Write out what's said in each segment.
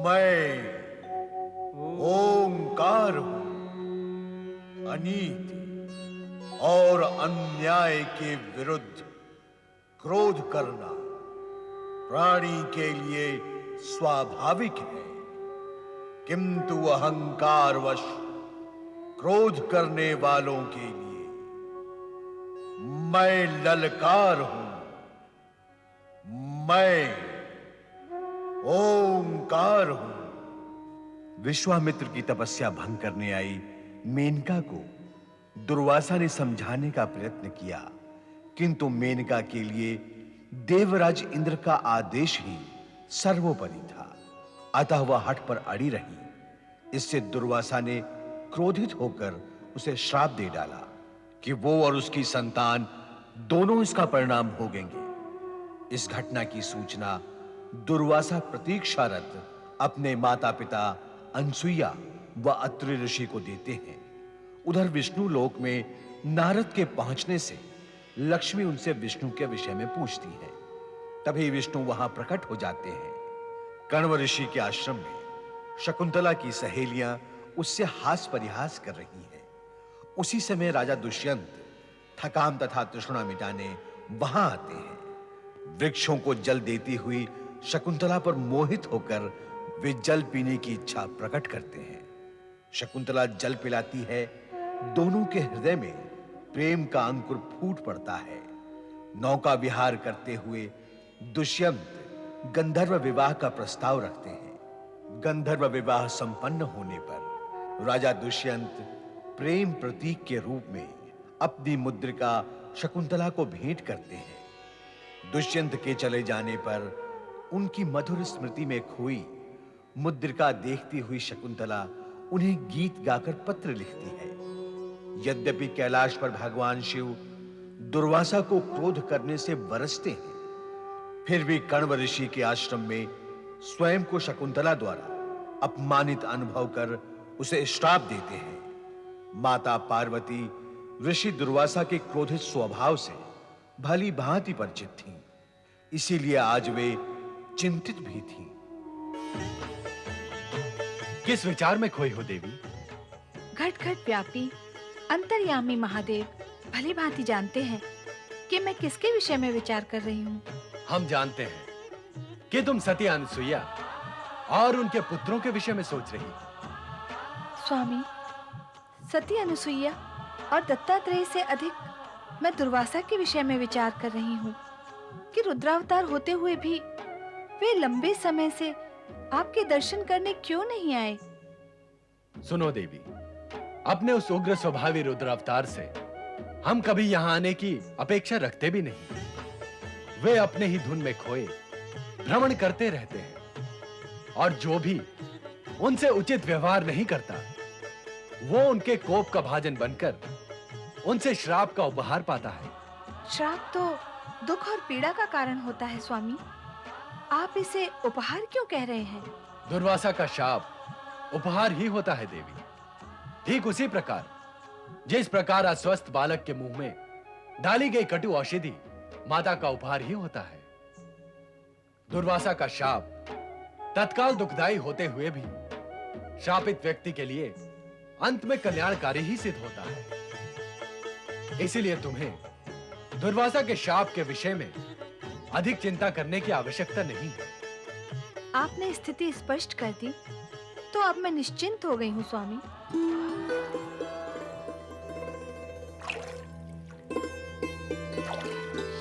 मैं ओंकार हूं। अनीति और अन्याय के विरुद्ध क्रोध करना प्राणी के लिए स्वाभाविक है, किंतु अहंकारवश क्रोध करने वालों के लिए मैं ललकार हूं। मैं ओंकार हूं। विश्वामित्र की तपस्या भंग करने आई मेनका को दुर्वासा ने समझाने का प्रयत्न किया, किंतु मेनका के लिए देवराज इंद्र का आदेश ही सर्वोपरि था। अतः वह हठ पर अड़ी रही। इससे दुर्वासा ने क्रोधित होकर उसे श्राप दे डाला कि वो और उसकी संतान दोनों इसका परिणाम भोगेंगे। इस घटना की सूचना दुर्वासा प्रतीक्षारत अपने माता-पिता अनसुईया व अत्रि ऋषि को देते हैं। उधर विष्णु लोक में नारद के पहुंचने से लक्ष्मी उनसे विष्णु के विषय में पूछती है। तभी विष्णु वहां प्रकट हो जाते हैं। कण्व ऋषि के आश्रम में शकुंतला की सहेलियां उससे हास परिहास कर रही हैं। उसी समय राजा दुष्यंत थकान तथा तृष्णा मिटाने वहां आते हैं। वृक्षों को जल देती हुई शकुंतला पर मोहित होकर वे जल पीने की इच्छा प्रकट करते हैं। शकुंतला जल पिलाती है। दोनों के हृदय में प्रेम का अंकुर फूट पड़ता है। नौका विहार करते हुए दुष्यंत गंधर्व विवाह का प्रस्ताव रखते हैं। गंधर्व विवाह संपन्न होने पर राजा दुष्यंत प्रेम प्रतीक के रूप में अपनी मुद्रिका शकुंतला को भेंट करते हैं। दुष्यंत के चले जाने पर उनकी मधुर स्मृति में खोई मुद्रिका देखती हुई शकुंतला उन्हें गीत गाकर पत्र लिखती है। यद्यपि कैलाश पर भगवान शिव दुर्वासा को क्रोध करने से बरसते हैं, फिर भी कण्व ऋषि के आश्रम में स्वयं को शकुंतला द्वारा अपमानित अनुभव कर उसे श्राप देते हैं। माता पार्वती ऋषि दुर्वासा के क्रोधित स्वभाव से भली भांति परिचित थीं, इसीलिए आज वे चिंतित भी थीं। किस विचार में खोई हो देवी? घट घट व्यापी अंतर्यामी महादेव भली भांति जानते हैं कि मैं किसके विषय में विचार कर रही हूँ। हम जानते हैं कि तुम सती अनसुईया और उनके पुत्रों के विषय में सोच रही हो। स्वामी, सती अनसुईया और दत्तात्रेय से अधिक मैं दुर्वासा के विषय में विचार कर रही हूँ कि रुद्रावतार होते हुए भी वे लंबे समय से आपके दर्शन करने क्यों नहीं आए। सुनो देवी, अपने उस उग्र स्वभावी रुद्रावतार से हम कभी यहाँ आने की अपेक्षा रखते भी नहीं। वे अपने ही धुन में खोए भ्रमण करते रहते हैं और जो भी उनसे उचित व्यवहार नहीं करता वो उनके कोप का भाजन बनकर उनसे श्राप का उपहार पाता है। श्राप तो दुख और पीड़ा का कारण होता है स्वामी, आप इसे उपहार क्यों कह रहे हैं? दुर्वासा का शाप उपहार ही होता है देवी। ठीक उसी प्रकार जिस प्रकार अस्वस्थ बालक के मुंह में डाली गई कटु औषधि माता का उपहार ही होता है। दुर्वासा का शाप तत्काल दुखदाई होते हुए भी शापित व्यक्ति के लिए अंत में कल्याणकारी ही सिद्ध होता है। इसीलिए तुम्हें दुर्वासा के शाप के विषय में अधिक चिंता करने की आवश्यकता नहीं है। आपने स्थिति स्पष्ट कर दी तो अब मैं निश्चिंत हो गई हूँ स्वामी।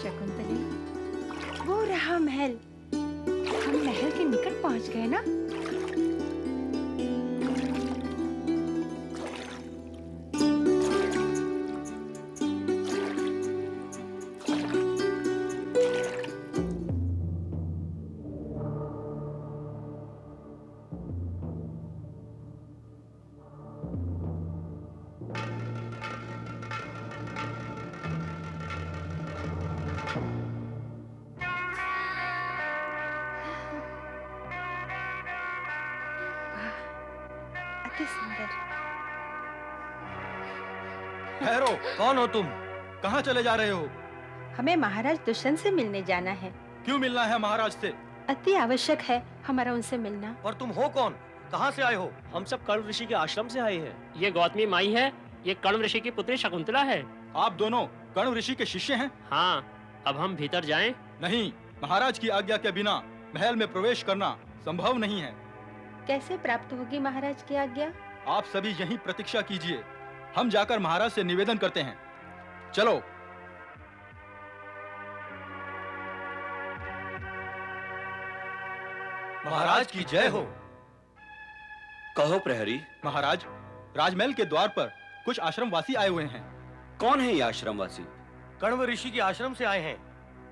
शकुंतली, वो रहा महल। हम महल के निकट पहुंच गए ना? अति सुंदर। ठहरो, कौन हो तुम? कहाँ चले जा रहे हो? हमें महाराज दुष्यंत से मिलने जाना है। क्यों मिलना है महाराज से? अति आवश्यक है। हमारा उनसे मिलना। और तुम हो कौन? कहाँ से आए हो? हम सब कण्व ऋषि के आश्रम से आए हैं। ये गौतमी माई है, ये कण्व ऋषि की पुत्री शकुंतला है। आप दोनों कण्व ऋषि के शिष्य हैं? हाँ, अब हम भीतर जाएं? नहीं, महाराज की आज्ञा के बिना महल में प्रवेश करना संभव नहीं है। कैसे प्राप्त होगी महाराज की आज्ञा? आप सभी यहीं प्रतीक्षा कीजिए, हम जाकर महाराज से निवेदन करते हैं। चलो। महाराज की जय हो। कहो प्रहरी। महाराज, राजमहल के द्वार पर कुछ आश्रमवासी आए हुए हैं। कौन है ये आश्रमवासी? कण्व ऋषि के आश्रम से आए हैं।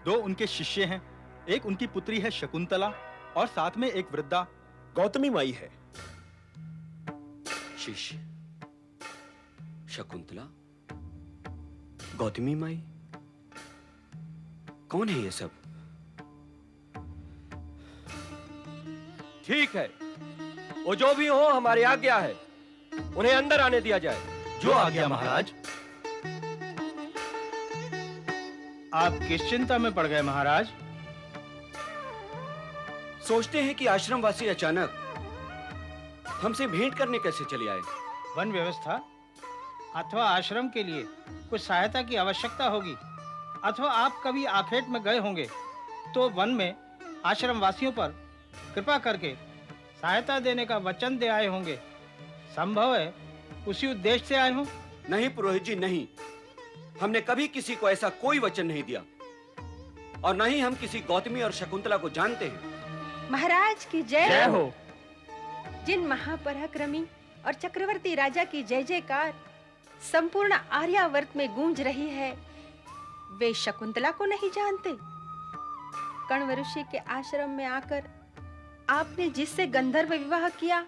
दो उनके शिष्य हैं, एक उनकी पुत्री है शकुंतला और साथ में एक वृद्धा गौतमी माई है। शिष्य शकुंतला, गौतमी माई, कौन है ये सब? ठीक है, वो जो भी हो हमारी आज्ञा है, उन्हें अंदर आने दिया जाए। जो आज्ञा महाराज। आप किस चिंता में पड़ गए महाराज? सोचते हैं कि आश्रमवासी अचानक हमसे भेंट करने कैसे चले आए। वन व्यवस्था अथवा आश्रम के लिए कुछ सहायता की आवश्यकता होगी, अथवा आप कभी आखेट में गए होंगे तो वन में आश्रम वासियों पर कृपा करके सहायता देने का वचन दे आए होंगे। संभव है उसी उद्देश्य से आए हों। नहीं पुरोहित जी, नहीं, हमने कभी किसी को ऐसा कोई वचन नहीं दिया और न ही हम किसी गौतमी और शकुंतला को जानते हैं। महाराज की जय जय हो। जिन महापराक्रमी और चक्रवर्ती राजा की जय जयकार संपूर्ण आर्यावर्त में गूंज रही है, वे शकुंतला को नहीं जानते? कण्व ऋषि के आश्रम में आकर आपने जिससे गंधर्व विवाह किया,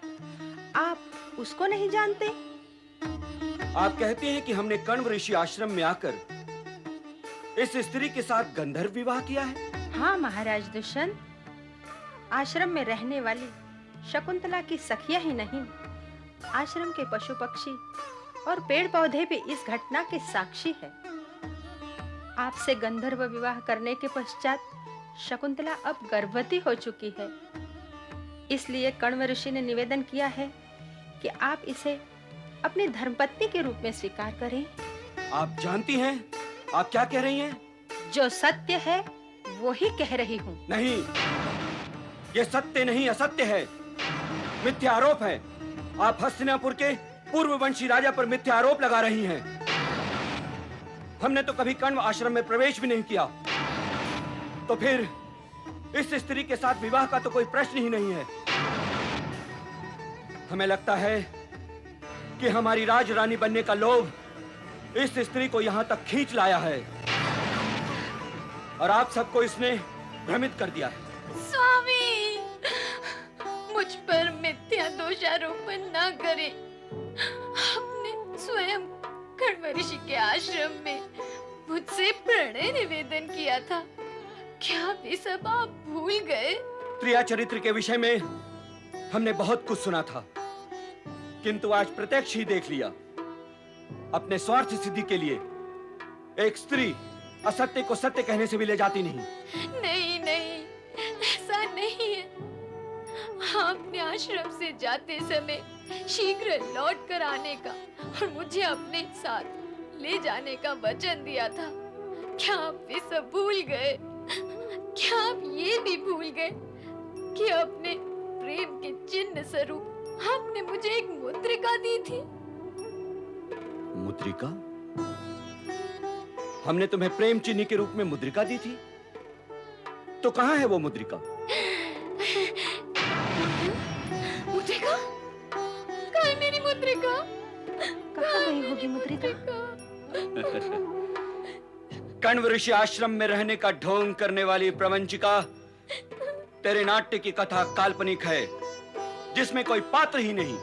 आप उसको नहीं जानते? आप कहते हैं कि हमने कण्व ऋषि आश्रम में आकर इस स्त्री के साथ गंधर्व विवाह किया है? हाँ महाराज दुष्यंत, आश्रम में रहने वाली शकुंतला की सखिया ही नहीं, आश्रम के पशु पक्षी और पेड़ पौधे भी इस घटना के साक्षी है। आपसे गंधर्व विवाह करने के पश्चात शकुंतला अब गर्भवती हो चुकी है, इसलिए कण्व ऋषि ने निवेदन किया है कि आप इसे अपनी धर्मपत्नी के रूप में स्वीकार करें। आप जानती हैं आप क्या कह रही हैं? जो सत्य है वो ही कह रही हूँ। नहीं, ये सत्य नहीं असत्य है, मिथ्या आरोप है। आप हस्तिनापुर के पूर्ववंशी राजा पर मिथ्या आरोप लगा रही हैं। हमने तो कभी कण्व आश्रम में प्रवेश भी नहीं किया, तो फिर इस स्त्री के साथ विवाह का तो कोई प्रश्न ही नहीं है। हमें लगता है कि हमारी राजरानी बनने का लोभ इस स्त्री को यहां तक खींच लाया है और आप सबको इसने भ्रमित कर दिया है। स्वामी, मुझ पर मिथ्या दोषारोपण न करें। आपने स्वयं कण्व ऋषि के आश्रम में मुझसे प्रणय निवेदन किया था, क्या वे सब आप भूल गए? त्रिया चरित्र के विषय में हमने बहुत कुछ सुना था, किंतु आज प्रत्यक्ष ही देख लिया। अपने स्वार्थ सिद्धि के लिए एक स्त्री असत्य को सत्य कहने से भी ले जाती नहीं। नहीं नहीं, ऐसा नहीं है। आपने आश्रम से जाते समय शीघ्र लौट कर आने का और मुझे अपने साथ ले जाने का वचन दिया था। क्या आप वे सब भूल गए? क्या आप ये भी भूल गए कि अपने प्रेम के चिन्ह स्वरूप आपने मुझे एक मुद्रिका दी थी? मुद्रिका? हमने तुम्हें प्रेम चिन्ह के रूप में मुद्रिका दी थी? तो कहां है वो मुद्रिका? मुद्रिका? कहाँ है मेरी मुद्रिका? कहाँ गई होगी मुद्रिका? कण्व ऋषि आश्रम में रहने का ढोंग करने वाली प्रवंचिका, तेरे नाट्य की कथा काल्पनिक है, जिसमें कोई पात्र ही नहीं।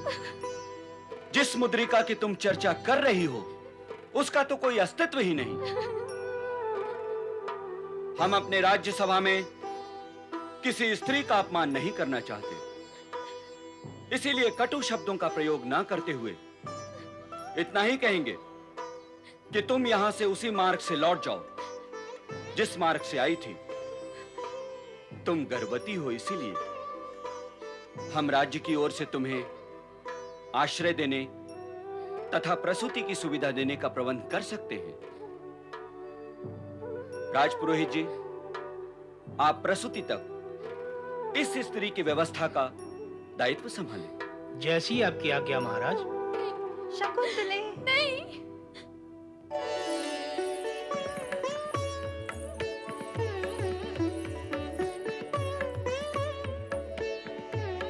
जिस मुद्रिका की तुम चर्चा कर रही हो, उसका तो कोई अस्तित्व ही नहीं। हम अपने राज्य सभा में किसी स्त्री का अपमान नहीं करना चाहते, इसीलिए कटु शब्दों का प्रयोग ना करते हुए इतना ही कहेंगे कि तुम यहां से उसी मार्ग से लौट जाओ जिस मार्ग से आई थी। तुम गर्भवती हो इसीलिए। हम राज्य की ओर से तुम्हें आश्रय देने तथा प्रसूति की सुविधा देने का प्रबंध कर सकते हैं। राजपुरोहित जी, आप प्रसूति तक इस स्त्री की व्यवस्था का दायित्व संभालें। जैसी आपकी आज्ञा महाराज। शकुंतले, नहीं।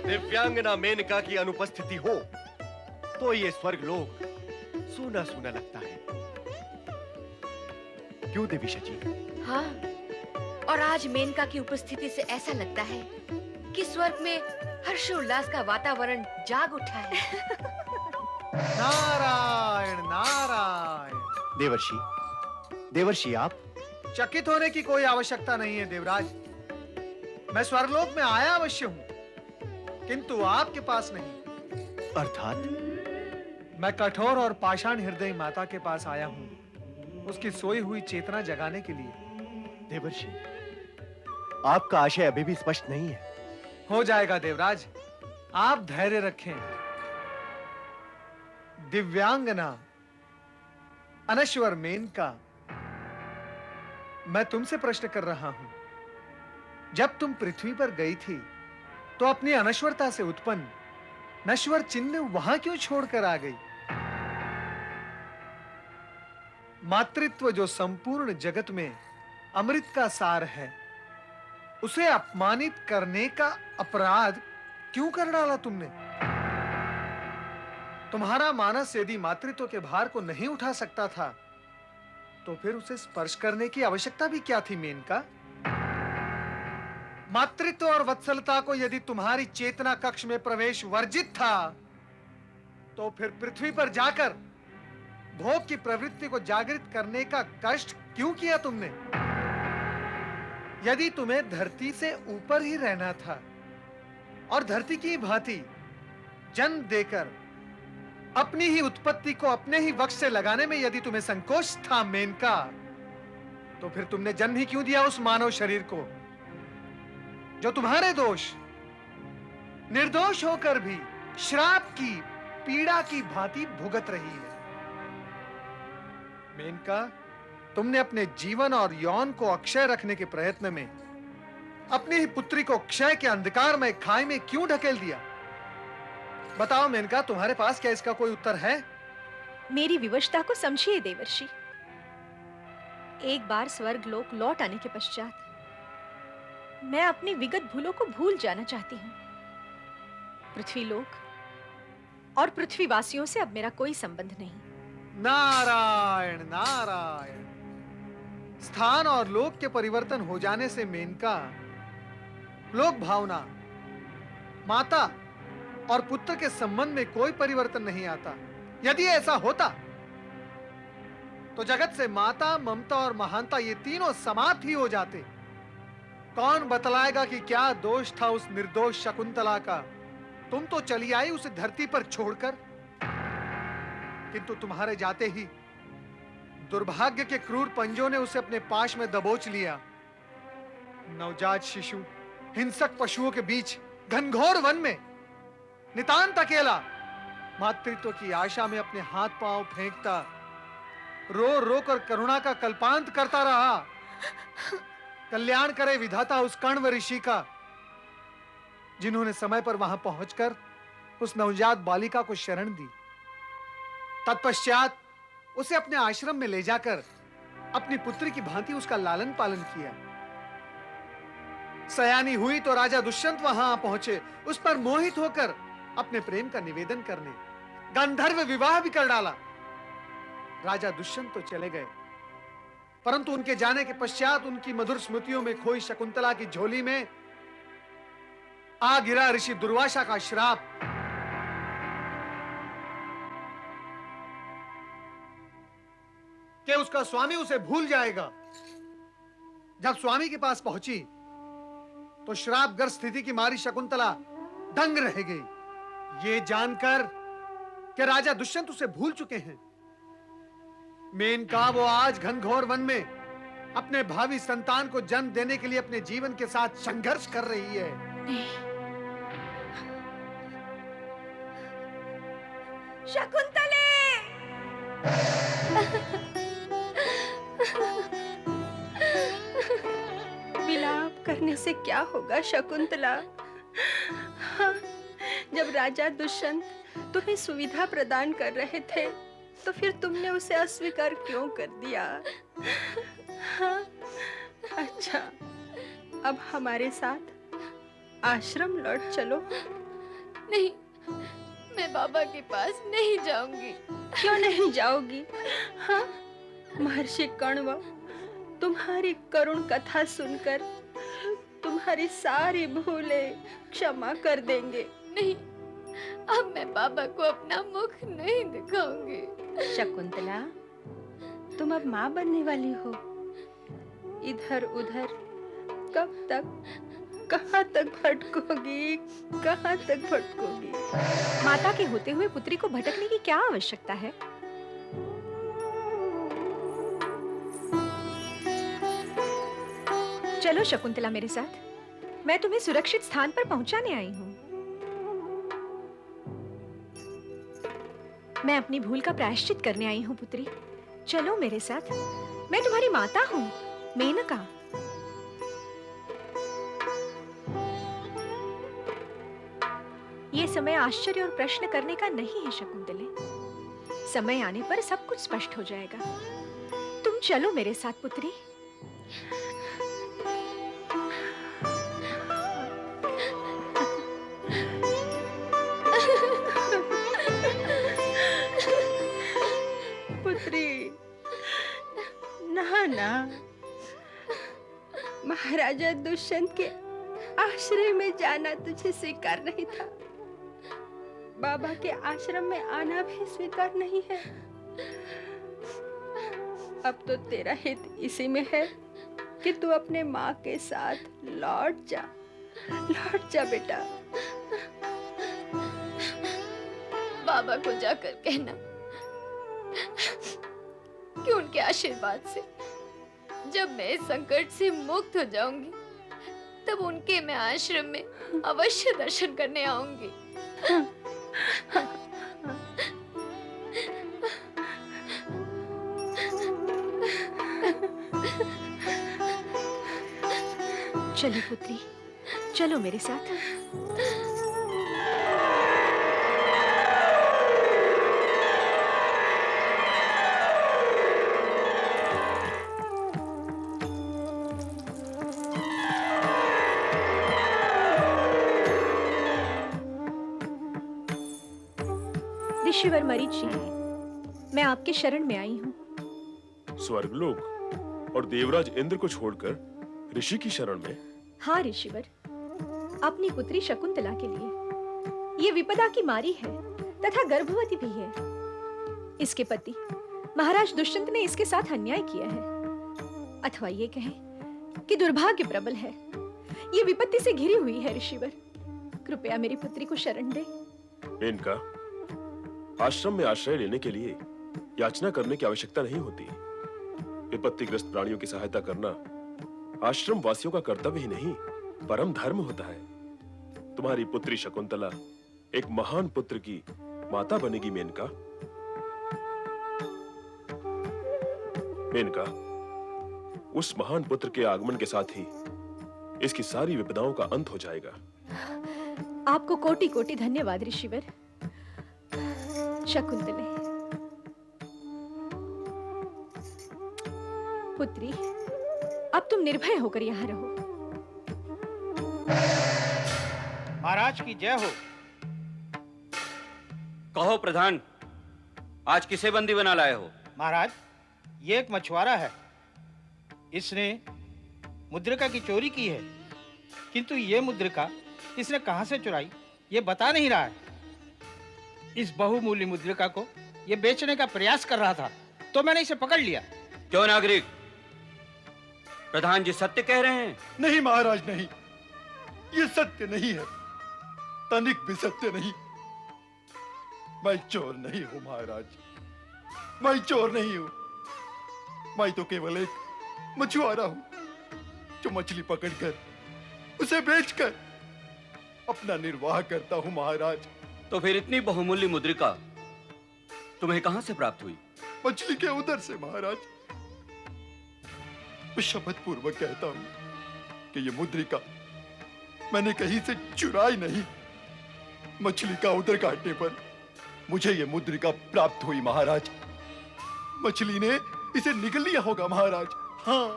दिव्यांगना मेनका की अनुपस्थिति हो तो ये स्वर्गलोक सूना सूना लगता है। क्यों देवी शची? हाँ, और आज मेनका की उपस्थिति से ऐसा लगता है कि स्वर्ग में हर्षोल्लास का वातावरण जाग उठा है। नारायण नारायण। देवर्षि, देवर्षि आप? चकित होने की कोई आवश्यकता नहीं है देवराज। मैं स्वर्गलोक में आया अवश्य हूं, किंतु आपके पास नहीं। अर्थात? मैं कठोर और पाषाण हृदय माता के पास आया हूं, उसकी सोई हुई चेतना जगाने के लिए। देवर्षि, आपका आशय अभी भी स्पष्ट नहीं है। हो जाएगा देवराज, आप धैर्य रखें। दिव्यांगना अनश्वर मेनका, मैं तुमसे प्रश्न कर रहा हूं। जब तुम पृथ्वी पर गई थी तो अपनी अनश्वरता से उत्पन्न नश्वर चिन्ह वहां क्यों छोड़कर आ गई? मातृत्व जो संपूर्ण जगत में अमृत का सार है, उसे अपमानित करने का अपराध क्यों कर डाला तुमने? तुम्हारा मानस यदि मातृत्व के भार को नहीं उठा सकता था, तो फिर उसे स्पर्श करने की आवश्यकता भी क्या थी मेनका? मातृत्व और वत्सलता को यदि तुम्हारी चेतना कक्ष में प्रवेश वर्जित था, तो फिर पृथ्वी पर जाकर भोग की प्रवृत्ति को जागृत करने का कष्ट क्यों किया तुमने? यदि तुम्हें धरती से ऊपर ही रहना था और धरती की भांति जन्म देकर अपनी ही उत्पत्ति को अपने ही वक्ष से लगाने में यदि तुम्हें संकोच था मेनका, तो फिर तुमने जन्म ही क्यों दिया उस मानव शरीर को जो तुम्हारे दोष निर्दोष होकर भी श्राप की पीड़ा की भांति भुगत रही है? मेनका, तुमने अपने जीवन और यौन को अक्षय रखने के प्रयत्न में अपनी ही पुत्री को क्षय के अंधकार में खाई में क्यों ढकेल दिया? बताओ मेनका, तुम्हारे पास क्या इसका कोई उत्तर है? मेरी विवशता को समझिए देवर्षि। एक बार स्वर्ग लोक लौट आने के पश्चात मैं अपनी विगत भूलों को भूल जाना चाहती हूँ। पृथ्वी लोक और पृथ्वीवासियों से अब मेरा कोई संबंध नहीं। नारायण नारायण। स्थान और लोक के परिवर्तन हो जाने से मेनका, लोक भावना, माता और पुत्र के संबंध में कोई परिवर्तन नहीं आता। यदि ऐसा होता तो जगत से माता, ममता और महानता ये तीनों समाप्त ही हो जाते। कौन बतलाएगा कि क्या दोष था उस निर्दोष शकुंतला का? तुम तो चली आई उसे धरती पर छोड़कर, किंतु तुम्हारे जाते ही दुर्भाग्य के क्रूर पंजों ने उसे अपने पाश में दबोच लिया। नवजात शिशु हिंसक पशुओं के बीच घनघोर वन में नितांत अकेला मातृत्व की आशा में अपने हाथ पांव फेंकता रो रो कर करुणा का कल्पांत करता रहा। कल्याण करे विधाता उस कण्व ऋषि का, जिन्होंने समय पर वहां पहुंचकर उस नवजात बालिका को शरण दी। तत्पश्चात उसे अपने आश्रम में ले जाकर अपनी पुत्री की भांति उसका लालन पालन किया। सयानी हुई तो राजा दुष्यंत वहां पहुंचे, उस पर मोहित होकर अपने प्रेम का निवेदन करने गंधर्व विवाह भी कर डाला। राजा दुष्यंत तो चले गए, परंतु उनके जाने के पश्चात उनकी मधुर स्मृतियों में खोई शकुंतला की झोली में आ गिरा ऋषि दुर्वासा का श्राप। कि उसका स्वामी उसे भूल जाएगा। जब स्वामी के पास पहुंची तो श्रापग्रस्त स्थिति की मारी शकुंतला दंग रह गई। ये जानकर कि राजा दुष्यंत उसे भूल चुके हैं, मेनका वो आज घनघोर वन में अपने भावी संतान को जन्म देने के लिए अपने जीवन के साथ संघर्ष कर रही है। शकुंतले! विलाप करने से क्या होगा शकुंतला? हाँ, जब राजा दुष्यंत तुम्हें सुविधा प्रदान कर रहे थे तो फिर तुमने उसे अस्वीकार क्यों कर दिया? हाँ, अच्छा, अब हमारे साथ आश्रम लौट चलो। नहीं, मैं बाबा के पास नहीं जाऊंगी। क्यों नहीं जाओगी? हाँ, महर्षि कण्व तुम्हारी करुण कथा सुनकर तुम्हारी सारी भूलें क्षमा कर देंगे। नहीं, अब मैं बाबा को अपना मुख नहीं दिखाऊंगी। शकुंतला, तुम अब माँ बनने वाली हो। इधर उधर कब तक, कहाँ तक भटकोगी, कहाँ तक भटकोगी? माता के होते हुए पुत्री को भटकने की क्या आवश्यकता है? चलो शकुंतला मेरे साथ, मैं तुम्हें सुरक्षित स्थान पर पहुंचाने आई हूँ। मैं अपनी भूल का प्रायश्चित करने आई हूँ पुत्री। चलो मेरे साथ, मैं तुम्हारी माता हूँ, मेनका। ये समय आश्चर्य और प्रश्न करने का नहीं है शकुंतले। समय आने पर सब कुछ स्पष्ट हो जाएगा। तुम चलो मेरे साथ पुत्री। पुत्री, ना ना, महाराजा दुष्यंत के आश्रय में जाना तुझे स्वीकार नहीं था। बाबा के आश्रम में आना भी स्वीकार नहीं है। अब तो तेरा हित इसी में है कि तू अपने माँ के साथ लौट जा बेटा। बाबा को जाकर कहना कि उनके आशीर्वाद से जब मैं इस संकट से मुक्त हो जाऊंगी तब उनके मैं आश्रम में अवश्य दर्शन करने आऊंगी। चलो पुत्री, चलो मेरे साथ। ऋषिवर मरीच जी, मैं आपके शरण में आई हूँ। स्वर्गलोक और देवराज इंद्र को छोड़कर ऋषि की शरण में? हाँ ऋषिवर, अपनी पुत्री शकुंतला के लिए। ये विपदा की मारी है तथा गर्भवती भी है। इसके पति महाराज दुष्यंत ने इसके साथ अन्याय किया है, अथवा ये कहें कि दुर्भाग्य प्रबल है। ये विपत्ति से घिरी हुई है ऋषिवर, कृपया मेरी पुत्री को शरण दे। मेनका, आश्रम में आश्रय लेने के लिए याचना करने की आवश्यकता नहीं होती। विपत्तिग्रस्त प्राणियों की सहायता करना आश्रम वासियों का कर्तव्य ही नहीं, परम धर्म होता है। तुम्हारी पुत्री शकुंतला एक महान पुत्र की माता बनेगी मेनका। मेनका, उस महान पुत्र के आगमन के साथ ही इसकी सारी विपदाओं का अंत हो जाएगा। आपको कोटि कोटि धन्यवाद ऋषिवर। शकुंतले, पुत्री, अब तुम निर्भय होकर यहाँ रहो। महाराज की जय हो। कहो प्रधान, आज किसे बंदी बना लाए हो? महाराज, ये एक मछुआरा है। इसने मुद्रिका की चोरी की है, किंतु ये मुद्रिका इसने कहां से चुराई ये बता नहीं रहा है। इस बहुमूल्य मुद्रिका को ये बेचने का प्रयास कर रहा था, तो मैंने इसे पकड़ लिया। क्यों नागरिक, प्रधान जी सत्य कह रहे हैं? नहीं महाराज, नहीं, ये सत्य नहीं है, तनिक भी सत्य नहीं। मैं चोर नहीं हूं महाराज, मैं चोर नहीं हूं। मैं तो केवल एक मछुआरा हूं जो मछली पकड़कर उसे बेचकर अपना निर्वाह करता हूं महाराज। तो फिर इतनी बहुमूल्य मुद्रिका तुम्हें कहां से प्राप्त हुई? मछली के उधर से महाराज। मैं शपथ पूर्वक कहता हूं कि ये मुद्रिका मैंने कहीं से चुराई नहीं। मछली का उधर काटने पर मुझे ये मुद्रिका प्राप्त हुई महाराज। मछली ने इसे निगल लिया होगा महाराज। हाँ।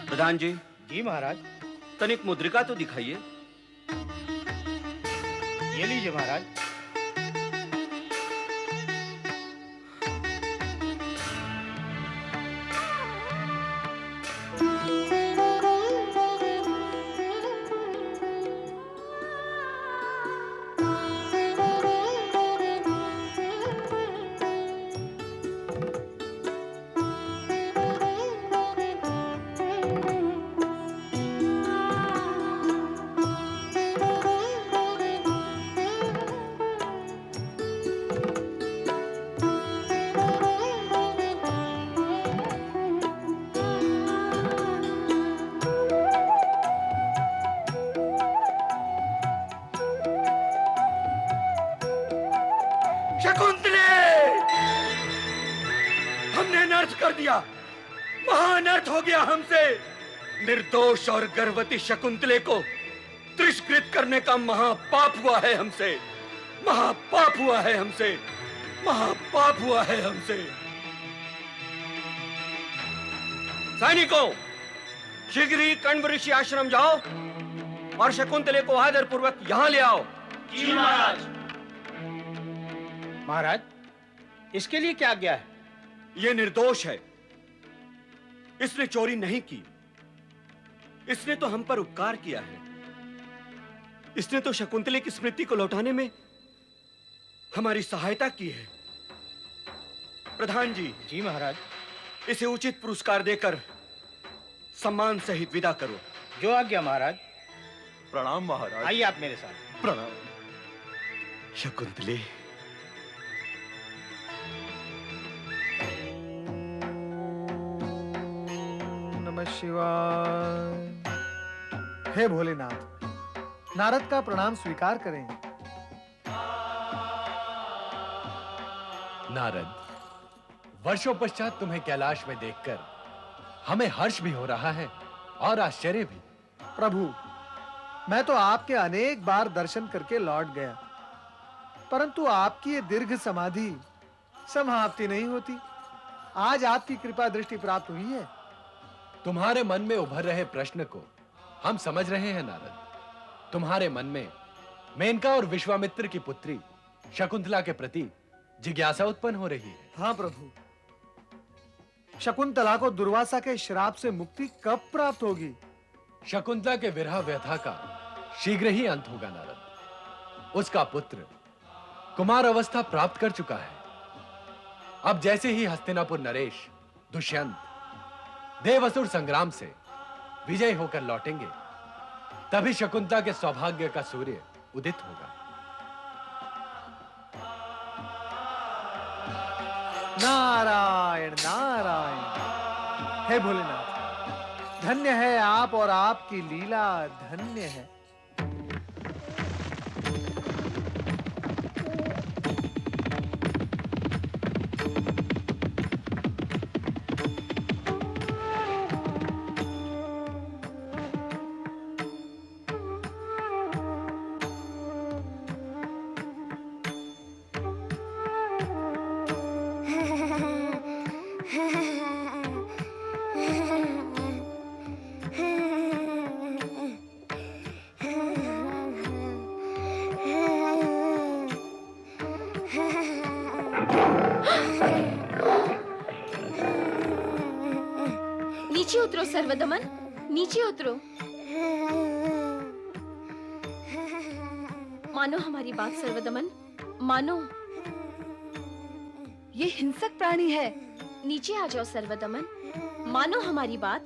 प्रधान जी। जी महाराज। तनिक मुद्रिका तो दिखाइए। ये लीजिए महाराज। शकुंतले! हमने अनर्थ कर दिया, महाअनर्थ हो गया हमसे। निर्दोष और गर्भवती शकुंतले को तिरस्कृत करने का महापाप हुआ है हमसे। महापाप हुआ है हमसे। महापाप हुआ है हमसे। सैनिकों, शीघ्र ही कण्व ऋषि आश्रम जाओ और शकुंतले को आदर पूर्वक यहां ले आओ। जी महाराज। महाराज, इसके लिए क्या आज्ञा है? यह निर्दोष है। इसने चोरी नहीं की। इसने तो हम पर उपकार किया है। इसने तो शकुंतले की स्मृति को लौटाने में हमारी सहायता की है। प्रधान जी। जी महाराज। इसे उचित पुरस्कार देकर सम्मान सहित विदा करो। जो आज्ञा महाराज। प्रणाम महाराज। आइए आप मेरे साथ। प्रणाम। शकुंतले, नमः शिवाय। हे भोलेनाथ, नारद का प्रणाम स्वीकार करें। नारद, वर्षों पश्चात तुम्हें कैलाश में देखकर हमें हर्ष भी हो रहा है और आश्चर्य भी। प्रभु, मैं तो आपके अनेक बार दर्शन करके लौट गया, परंतु आपकी ये दीर्घ समाधि समाप्ति नहीं होती। आज आपकी कृपा दृष्टि प्राप्त हुई है। तुम्हारे मन में उभर रहे प्रश्न को हम समझ रहे हैं नारद। तुम्हारे मन में मेनका और विश्वामित्र की पुत्री शकुंतला के प्रति जिज्ञासा उत्पन्न हो रही है। हाँ प्रभु, शकुंतला को दुर्वासा के श्राप से मुक्ति कब प्राप्त होगी? शकुंतला के विरह व्यथा का शीघ्र ही अंत होगा नारद। उसका पुत्र कुमार अवस्था प्राप्त कर चुका है। अब जैसे ही हस्तिनापुर नरेश, दुष्यंत, देवअसुर संग्राम से विजय होकर लौटेंगे, तभी शकुंतला के सौभाग्य का सूर्य उदित होगा। नारायण नारायण। हे भोलेनाथ, धन्य है आप और आपकी लीला धन्य है। नीचे उतरो सर्वदमन, नीचे उतरो। मानो हमारी बात सर्वदमन, मानो। ये हिंसक प्राणी है। नीचे आ जाओ सर्वदमन, मानो हमारी बात।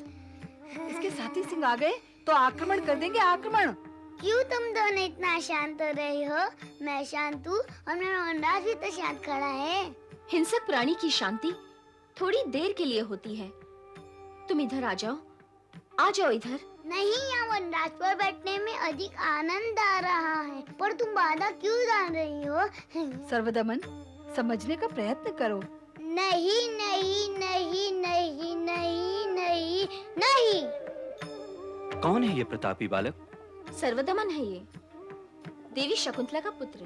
इसके साथी सिंह आ गए तो आक्रमण कर देंगे, आक्रमण। क्यों तुम दोनों इतना शांत हो रहे हो? मैं शांत हूँ और मेरा वनराज भी तो शांत खड़ा है। हिंसक प्राणी की शांति थोड़ी देर के लिए होती है। तुम इधर आ जाओ इधर। नहीं, यहाँ वनराज पर बैठने में अधिक आनंद आ रहा है। पर तुम बाधा क्यों डाल रही हो? सर्वदमन, समझने का प्रयत्न करो। नहीं नहीं नहीं नहीं नहीं नहीं नहीं। कौन है ये प्रतापी बालक? सर्वदमन है ये, देवी शकुंतला का पुत्र।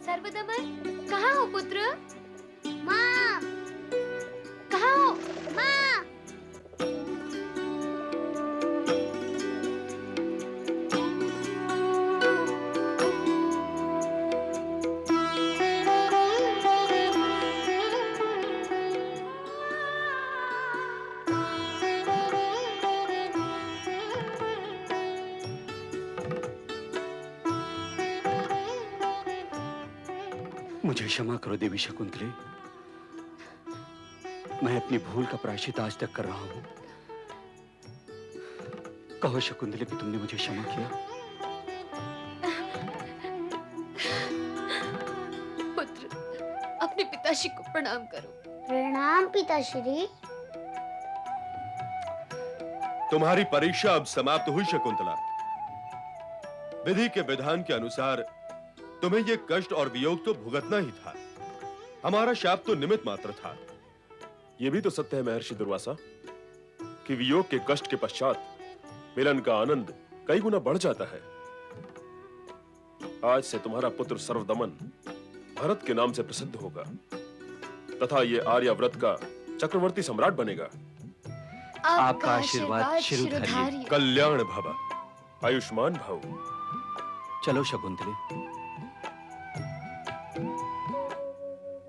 सर्वदमन, कहाँ हो पुत्र? माँ, कहाँ हो? माँ। मुझे क्षमा करो देवी शकुंतले, मैं अपनी भूल का प्रायश्चित आज तक कर रहा हूँ। कहो शकुंतले कि तुमने मुझे क्षमा किया। पुत्र, अपने पिताश्री को प्रणाम करो। प्रणाम पिताश्री। तुम्हारी परीक्षा अब समाप्त हुई शकुंतला। विधि के विधान के अनुसार तुम्हें ये कष्ट और वियोग तो भुगतना ही था। हमारा शाप तो निमित्त मात्र था। यह भी तो सत्य है महर्षि दुर्वासा कि वियोग के कष्ट के पश्चात मिलन का आनंद कई गुना बढ़ जाता है। आज से तुम्हारा पुत्र सर्वदमन भरत के नाम से प्रसिद्ध होगा तथा ये आर्याव्रत का चक्रवर्ती सम्राट बनेगा। आपका आशीर्वाद शिरोधार्य। कल्याण भव, आयुष्मान भव। चलो शकुंतले।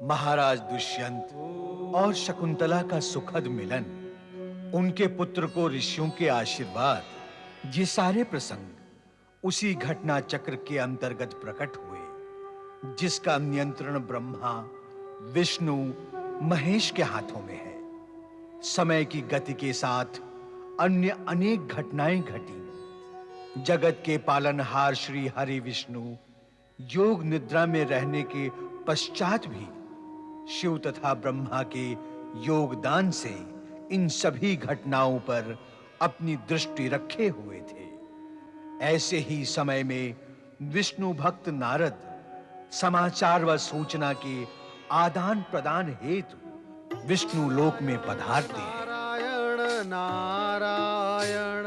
महाराज दुष्यंत और शकुंतला का सुखद मिलन, उनके पुत्र को ऋषियों के आशीर्वाद, ये सारे प्रसंग उसी घटना चक्र के अंतर्गत प्रकट हुए जिसका नियंत्रण ब्रह्मा, विष्णु, महेश के हाथों में है। समय की गति के साथ अन्य अनेक घटनाएं घटी। जगत के पालनहार श्री हरि विष्णु योग निद्रा में रहने के पश्चात भी शिव तथा ब्रह्मा के योगदान से इन सभी घटनाओं पर अपनी दृष्टि रखे हुए थे। ऐसे ही समय में विष्णु भक्त नारद समाचार व सूचना के आदान प्रदान हेतु विष्णु लोक में पधारते हैं। नारायण नारायण।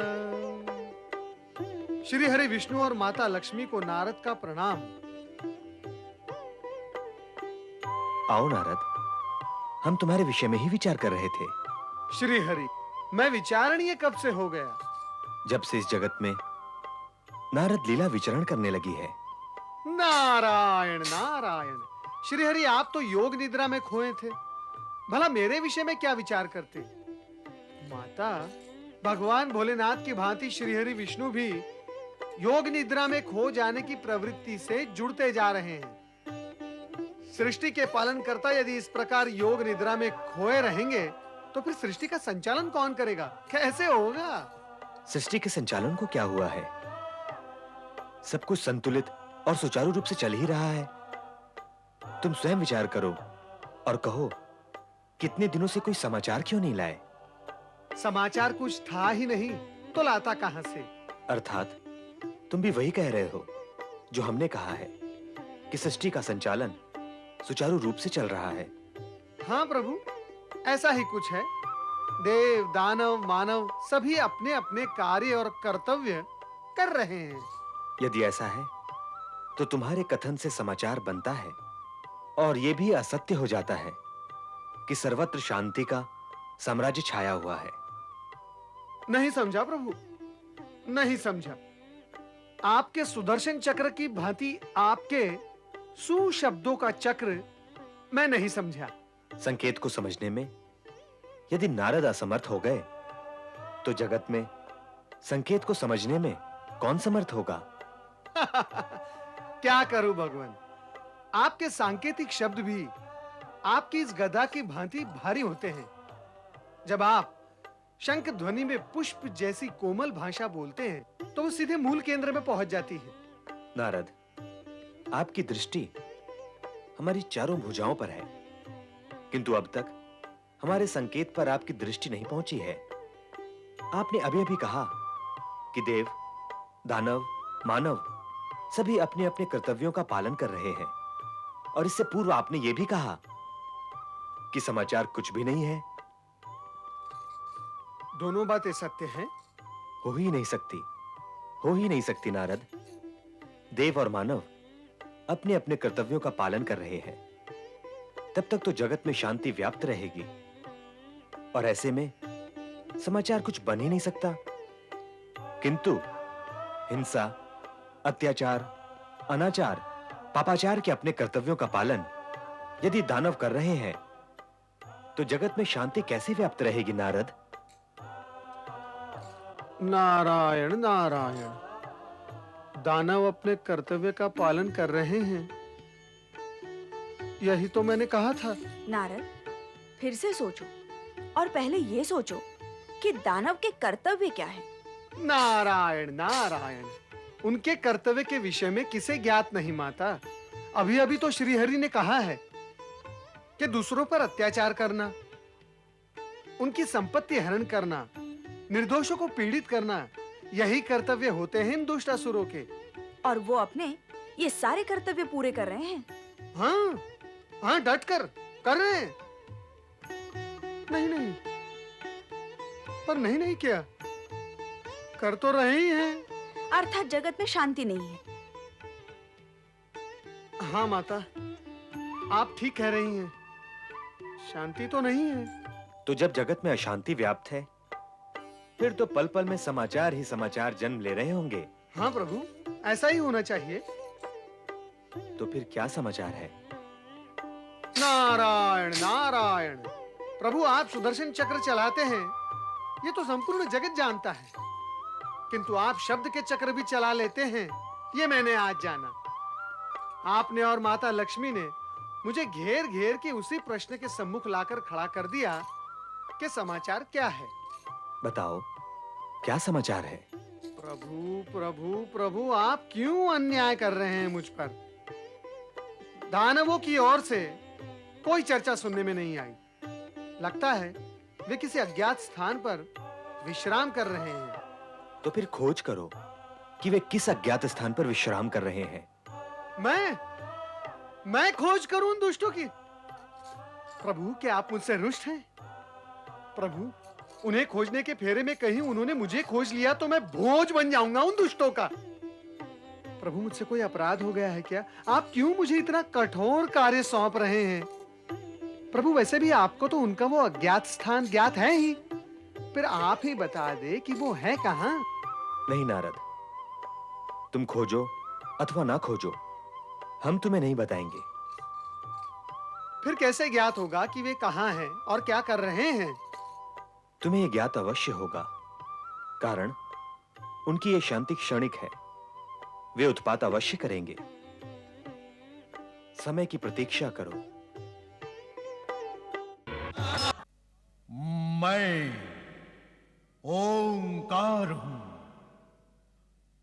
श्री हरि विष्णु और माता लक्ष्मी को नारद का प्रणाम। आओ नारद, हम तुम्हारे विषय में ही विचार कर रहे थे। श्री हरि, मैं विचारणीय कब से हो गया? जब से इस जगत में नारद लीला विचरण करने लगी है। नारायण नारायण। श्री हरि, आप तो योग निद्रा में खोए थे, भला मेरे विषय में क्या विचार करते? माता, भगवान भोलेनाथ की भांति श्री हरि विष्णु भी योग निद्रा में खो जाने की प्रवृत्ति से जुड़ते जा रहे हैं। सृष्टि के पालन करता यदि इस प्रकार योग निद्रा में खोए रहेंगे तो फिर सृष्टि का संचालन कौन करेगा? कैसे होगा? सृष्टि के संचालन को क्या हुआ है? सब कुछ संतुलित और सुचारू रूप से चल ही रहा है। तुम स्वयं विचार करो और कहो, कितने दिनों से कोई समाचार क्यों नहीं लाए? समाचार कुछ था ही नहीं तो लाता कहां से? अर्थात तुम भी वही कह रहे हो जो हमने कहा है कि सृष्टि का संचालन सुचारू रूप से चल रहा है। हाँ प्रभु, ऐसा ही कुछ है। देव, दानव, मानव सभी अपने अपने कार्य और कर्तव्य कर रहे हैं। यदि ऐसा है तो तुम्हारे कथन से समाचार बनता है और यह भी असत्य हो जाता है कि सर्वत्र शांति का साम्राज्य छाया हुआ है। नहीं समझा प्रभु, नहीं समझा। आपके सुदर्शन चक्र की भांति आपके सुशब्दों का चक्र मैं नहीं समझा। संकेत को समझने में यदि नारद असमर्थ हो गए तो जगत में संकेत को समझने में कौन समर्थ होगा? क्या करूं भगवान, आपके सांकेतिक शब्द भी आपकी इस गदा की भांति भारी होते हैं। जब आप शंख ध्वनि में पुष्प जैसी कोमल भाषा बोलते हैं तो वो सीधे मूल केंद्र में पहुंच जाती है। नारद, आपकी दृष्टि हमारी चारों भुजाओं पर है, किंतु अब तक हमारे संकेत पर आपकी दृष्टि नहीं पहुंची है। आपने अभी अभी कहा कि देव, दानव, मानव सभी अपने अपने कर्तव्यों का पालन कर रहे हैं, और इससे पूर्व आपने यह भी कहा कि समाचार कुछ भी नहीं है। दोनों बातें सत्य हैं? हो ही नहीं सकती, हो ही नहीं सकती नारद। देव और मानव अपने अपने कर्तव्यों का पालन कर रहे हैं, तब तक तो जगत में शांति व्याप्त रहेगी, और ऐसे में समाचार कुछ बन ही नहीं सकता। किंतु हिंसा, अत्याचार, अनाचार, पापाचार के अपने कर्तव्यों का पालन यदि दानव कर रहे हैं, तो जगत में शांति कैसे व्याप्त रहेगी नारद? नारायण नारायण, दानव अपने कर्तव्य का पालन कर रहे हैं, यही तो मैंने कहा था। नारद, फिर से सोचो, और पहले ये सोचो कि दानव के कर्तव्य क्या है। नारायण नारायण, उनके कर्तव्य के विषय में किसे ज्ञात नहीं माता। अभी अभी तो श्रीहरि ने कहा है कि दूसरों पर अत्याचार करना, उनकी संपत्ति हरण करना, निर्दोषों को पीड़ित करना, यही कर्तव्य होते हैं इन दुष्ट असुरों के। और वो अपने ये सारे कर्तव्य पूरे कर रहे हैं। हाँ हाँ, डट कर रहे हैं। नहीं नहीं, पर नहीं नहीं क्या, कर तो रहे ही हैं। अर्थात जगत में शांति नहीं है। हाँ माता, आप ठीक कह रही हैं, शांति तो नहीं है। तो जब जगत में अशांति व्याप्त है, फिर तो पल पल में समाचार ही समाचार जन्म ले रहे होंगे। हाँ प्रभु, ऐसा ही होना चाहिए। तो फिर क्या समाचार है? नारायण नारायण, प्रभु आप सुदर्शन चक्र चलाते हैं, ये तो संपूर्ण जगत जानता है, किंतु आप शब्द के चक्र भी चला लेते हैं, ये मैंने आज जाना। आपने और माता लक्ष्मी ने मुझे घेर घेर के उसी प्रश्न के सम्मुख लाकर खड़ा कर दिया कि समाचार क्या है। बताओ, क्या समाचार है? प्रभु प्रभु प्रभु, आप क्यों अन्याय कर रहे हैं मुझ पर? दानवों की ओर से कोई चर्चा सुनने में नहीं आई। लगता है वे किसी अज्ञात स्थान पर विश्राम कर रहे हैं। तो फिर खोज करो कि वे किस अज्ञात स्थान पर विश्राम कर रहे हैं। मैं खोज करूं उन दुष्टों की? प्रभु, क्या आप मुझसे रुष्ट हैं? प्रभु, उन्हें खोजने के फेरे में कहीं उन्होंने मुझे खोज लिया तो मैं भोज बन जाऊंगा उन दुष्टों का। प्रभु, मुझसे कोई अपराध हो गया है क्या? आप क्यों मुझे इतना कठोर कार्य सौंप रहे हैं? प्रभु, वैसे भी आपको तो उनका वो अज्ञात स्थान ज्ञात है ही, फिर आप ही बता दे कि वो है कहां। नहीं नारद, तुम खोजो अथवा ना खोजो, हम तुम्हें नहीं बताएंगे। फिर कैसे ज्ञात होगा कि वे कहां हैं और क्या कर रहे हैं? तुम्हें यह ज्ञात अवश्य होगा, कारण उनकी यह शांति क्षणिक है। वे उत्पात अवश्य करेंगे। समय की प्रतीक्षा करो। मैं ओंकार हूं।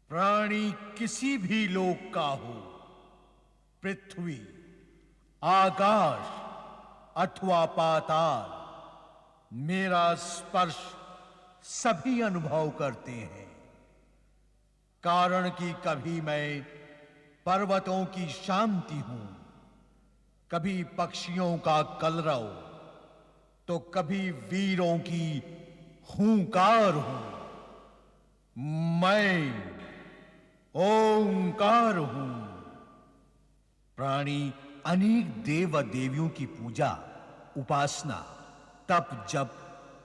प्राणी किसी भी लोक का हो, पृथ्वी, आकाश अथवा पाताल, मेरा स्पर्श सभी अनुभव करते हैं। कारण कि कभी मैं पर्वतों की शांति हूं, कभी पक्षियों का कलरव, तो कभी वीरों की हुंकार हूं। मैं ओंकार हूं। प्राणी अनेक देव देवियों की पूजा, उपासना, तप, जप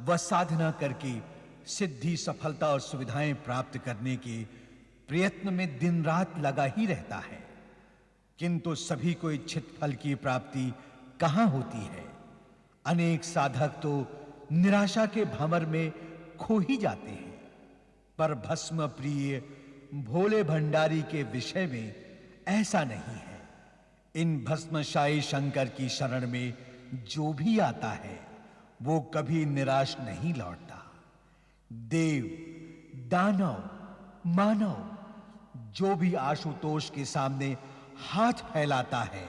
व साधना करके सिद्धि, सफलता और सुविधाएं प्राप्त करने के प्रयत्न में दिन रात लगा ही रहता है, किंतु सभी को इच्छित फल की प्राप्ति कहां होती है। अनेक साधक तो निराशा के भंवर में खो ही जाते हैं, पर भस्म प्रिय भोले भंडारी के विषय में ऐसा नहीं है। इन भस्मशाई शंकर की शरण में जो भी आता है वो कभी निराश नहीं लौटता। देव, दानव, मानव जो भी आशुतोष के सामने हाथ फैलाता है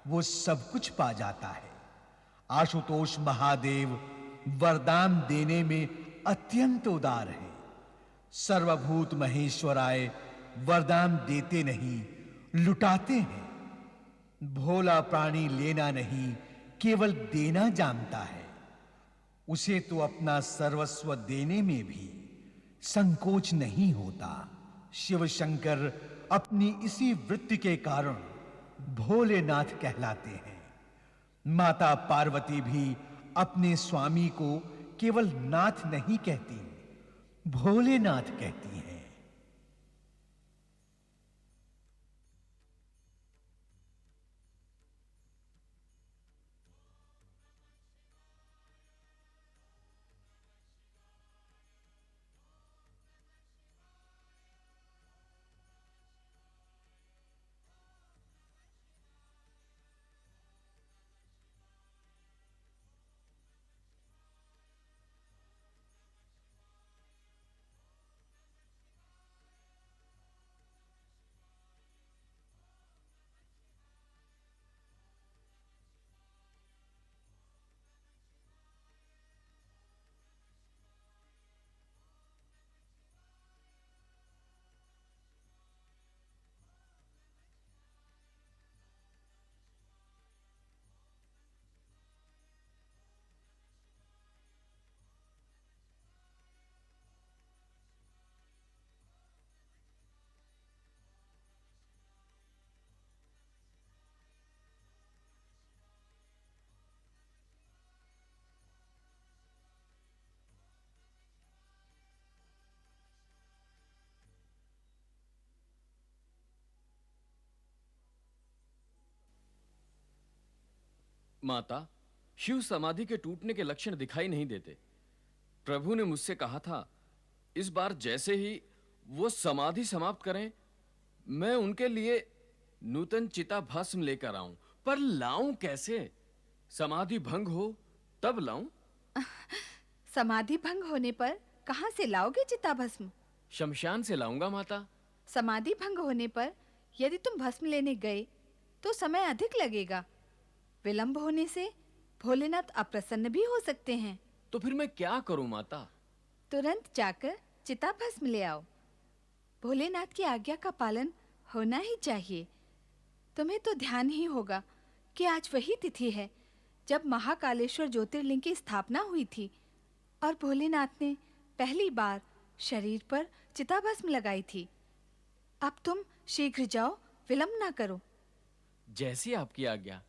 वो सब कुछ पा जाता है। आशुतोष महादेव वरदान देने में अत्यंत उदार हैं। सर्वभूत महेश्वराय वरदान देते नहीं, लुटाते हैं। भोला प्राणी लेना नहीं, केवल देना जानता है। उसे तो अपना सर्वस्व देने में भी संकोच नहीं होता। शिव शंकर अपनी इसी वृत्ति के कारण भोलेनाथ कहलाते हैं। माता पार्वती भी अपने स्वामी को केवल नाथ नहीं कहती, भोलेनाथ कहती हैं। माता, शिव समाधि के टूटने के लक्षण दिखाई नहीं देते। प्रभु ने मुझसे कहा था, इस बार जैसे ही वो समाधि समाप्त करें, मैं उनके लिए नूतन चिता भस्म लेकर आऊं। पर लाऊं कैसे? समाधि भंग हो तब लाऊं? समाधि भंग होने पर कहां से लाओगे चिता भस्म? शमशान से लाऊंगा माता। समाधि भंग होने पर यदि तुम भस्म लेने गए तो समय अधिक लगेगा। विलंब होने से भोलेनाथ अप्रसन्न भी हो सकते हैं। तो फिर मैं क्या करूं माता? तुरंत जाकर चिता भस्म ले आओ। भोलेनाथ की आज्ञा का पालन होना ही चाहिए। तुम्हें तो ध्यान ही होगा कि आज वही तिथि है जब महाकालेश्वर ज्योतिर्लिंग की स्थापना हुई थी और भोलेनाथ ने पहली बार शरीर पर चिता भस्म लगाई थी। अब तुम शीघ्र जाओ, विलंब ना करो। जैसी आपकी आज्ञा।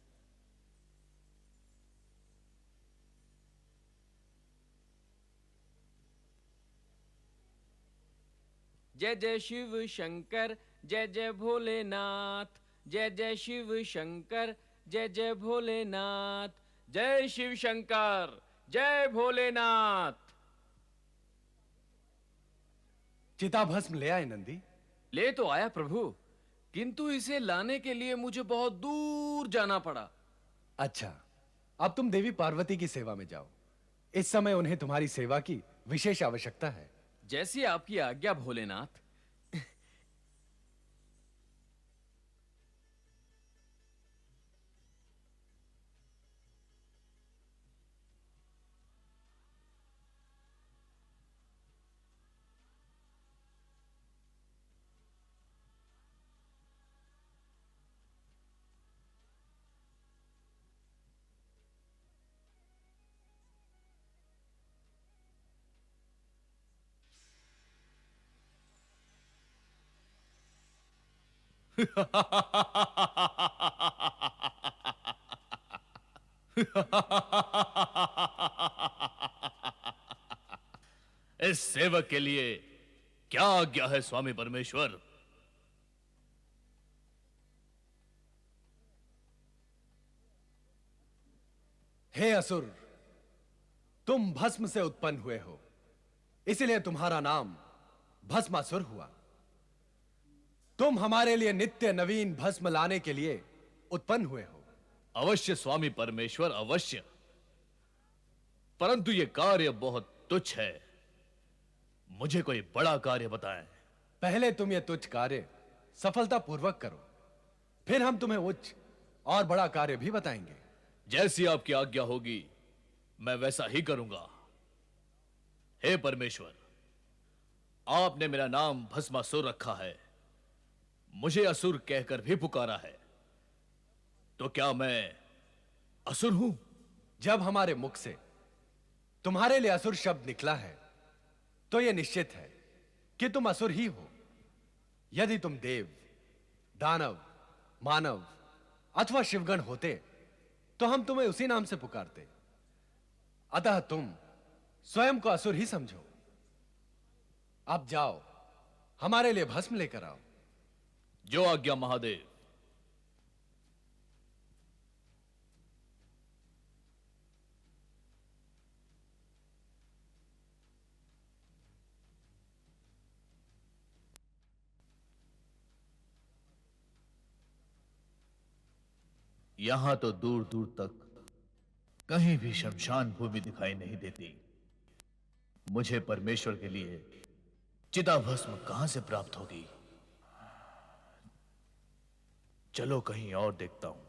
जय जय शिव शंकर, जय जय भोलेनाथ। जय जय शिव शंकर, जय जय भोलेनाथ। जय शिव शंकर, जय भोलेनाथ। चिता भस्म ले आए नंदी? ले तो आया प्रभु, किंतु इसे लाने के लिए मुझे बहुत दूर जाना पड़ा। अच्छा, अब तुम देवी पार्वती की सेवा में जाओ। इस समय उन्हें तुम्हारी सेवा की विशेष आवश्यकता है। जैसी आपकी आज्ञा भोलेनाथ। इस सेवक के लिए क्या आज्ञा है स्वामी परमेश्वर? हे असुर, तुम भस्म से उत्पन्न हुए हो, इसलिए तुम्हारा नाम भस्मासुर हुआ। तुम हमारे लिए नित्य नवीन भस्म लाने के लिए उत्पन्न हुए हो। अवश्य स्वामी परमेश्वर, अवश्य। परंतु यह कार्य बहुत तुच्छ है। मुझे कोई बड़ा कार्य बताएं। पहले तुम यह तुच्छ कार्य सफलतापूर्वक करो, फिर हम तुम्हें उच्च और बड़ा कार्य भी बताएंगे। जैसी आपकी आज्ञा होगी मैं वैसा ही करूंगा। हे परमेश्वर, आपने मेरा नाम भस्मासुर रखा है, मुझे असुर कहकर भी पुकारा है, तो क्या मैं असुर हूं? जब हमारे मुख से तुम्हारे लिए असुर शब्द निकला है तो यह निश्चित है कि तुम असुर ही हो। यदि तुम देव, दानव, मानव अथवा शिवगण होते तो हम तुम्हें उसी नाम से पुकारते। अतः तुम स्वयं को असुर ही समझो। अब जाओ, हमारे लिए भस्म लेकर आओ। जो आज्ञा महादेव। यहां तो दूर दूर तक कहीं भी शमशान भूमि दिखाई नहीं देती। मुझे परमेश्वर के लिए चिताभस्म कहां से प्राप्त होगी? चलो कहीं और देखता हूं।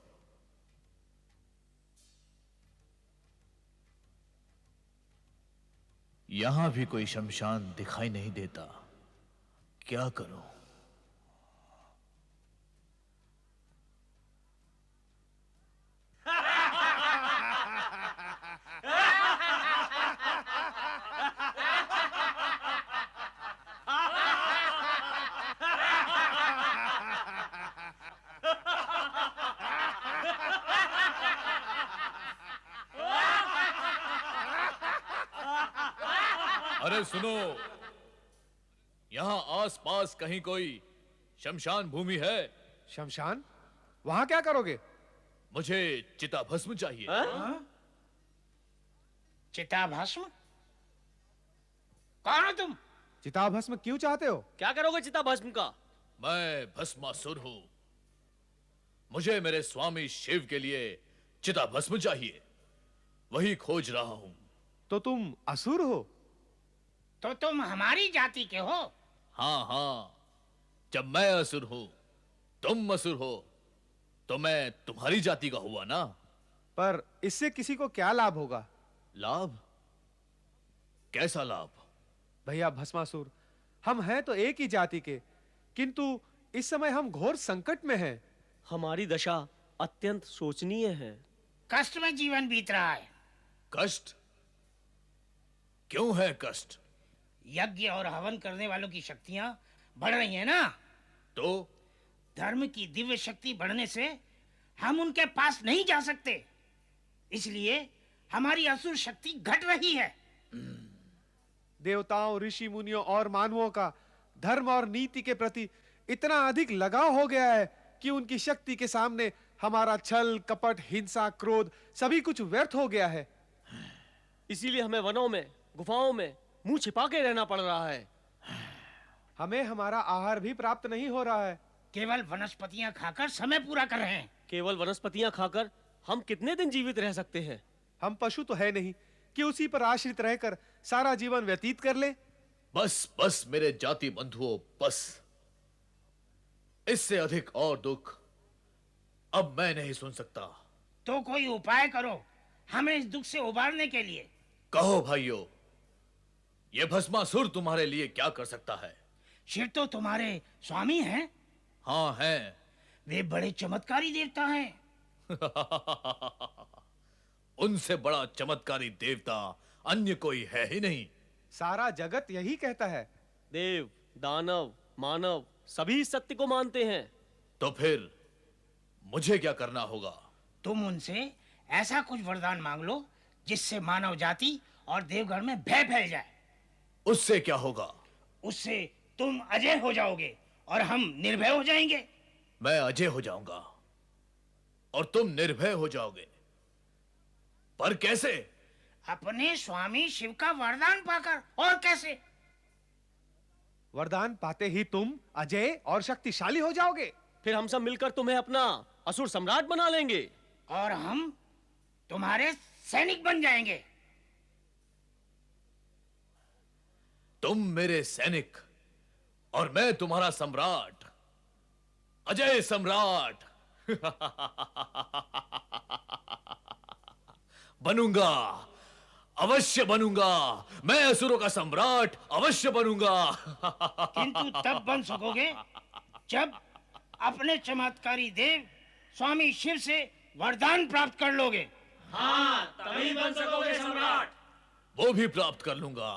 यहां भी कोई शमशान दिखाई नहीं देता, क्या करूं? अरे सुनो, यहां आसपास कहीं कोई शमशान भूमि है? शमशान? वहां क्या करोगे? मुझे चिताभस्म चाहिए। चिताभस्म? कौन हो तुम? चिताभस्म क्यों चाहते हो? क्या करोगे चिताभस्म का? मैं भस्मासुर हूं, मुझे मेरे स्वामी शिव के लिए चिताभस्म चाहिए, वही खोज रहा हूं। तो तुम असुर हो? तो तुम हमारी जाति के हो? हाँ हाँ, जब मैं असुर हूं, तुम असुर हो, तो मैं तुम्हारी जाति का हुआ ना। पर इससे किसी को क्या लाभ होगा? लाभ? कैसा लाभ? भैया भस्मासुर, हम हैं तो एक ही जाति के, किंतु इस समय हम घोर संकट में हैं। हमारी दशा अत्यंत शोचनीय है। कष्ट में जीवन बीत रहा है। कष्ट? क्यों है कष्ट? यज्ञ और हवन करने वालों की शक्तियां बढ़ रही हैं ना, तो धर्म की दिव्य शक्ति बढ़ने से हम उनके पास नहीं जा सकते, इसलिए हमारी असुर शक्ति घट रही है। देवताओं, ऋषि मुनियों और मानवों का धर्म और नीति के प्रति इतना अधिक लगाव हो गया है कि उनकी शक्ति के सामने हमारा छल, कपट, हिंसा, क्रोध सभी कुछ व्यर्थ हो गया है। इसीलिए हमें वनों में, गुफाओं में मुंह छिपा के रहना पड़ रहा है। हमें हमारा आहार भी प्राप्त नहीं हो रहा है। केवल वनस्पतियां खाकर समय पूरा कर रहे हैं। केवल वनस्पतियां खाकर हम कितने दिन जीवित रह सकते हैं? हम पशु तो है नहीं कि उसी पर आश्रित रहकर सारा जीवन व्यतीत कर ले। बस बस मेरे जाति बंधुओं, बस। इससे अधिक और दुख अब मैं नहीं सुन सकता। तो कोई उपाय करो हमें इस दुख से उबारने के लिए। कहो भाइयों, ये भस्मासुर तुम्हारे लिए क्या कर सकता है? शिव तो तुम्हारे स्वामी हैं। हाँ हैं। वे बड़े चमत्कारी देवता हैं। उनसे बड़ा चमत्कारी देवता अन्य कोई है ही नहीं। सारा जगत यही कहता है। देव, दानव, मानव सभी सत्य को मानते हैं। तो फिर मुझे क्या करना होगा? तुम उनसे ऐसा कुछ वरदान मांग लो जिससे मानव जाति और देवगण में भय फैल जाए। उससे क्या होगा? उससे तुम अजय हो जाओगे और हम निर्भय हो जाएंगे। मैं अजय हो जाऊंगा और तुम निर्भय हो जाओगे, पर कैसे? अपने स्वामी शिव का वरदान पाकर। और कैसे? वरदान पाते ही तुम अजय और शक्तिशाली हो जाओगे। फिर हम सब मिलकर तुम्हें अपना असुर सम्राट बना लेंगे और हम तुम्हारे सैनिक बन जाएंगे। तुम मेरे सैनिक और मैं तुम्हारा सम्राट, अजय सम्राट बनूंगा। अवश्य बनूंगा। मैं असुरों का सम्राट अवश्य बनूंगा। किंतु तब बन सकोगे जब अपने चमत्कारी देव स्वामी शिव से वरदान प्राप्त कर लोगे। हाँ, तभी बन सकोगे सम्राट। वो भी प्राप्त कर लूंगा।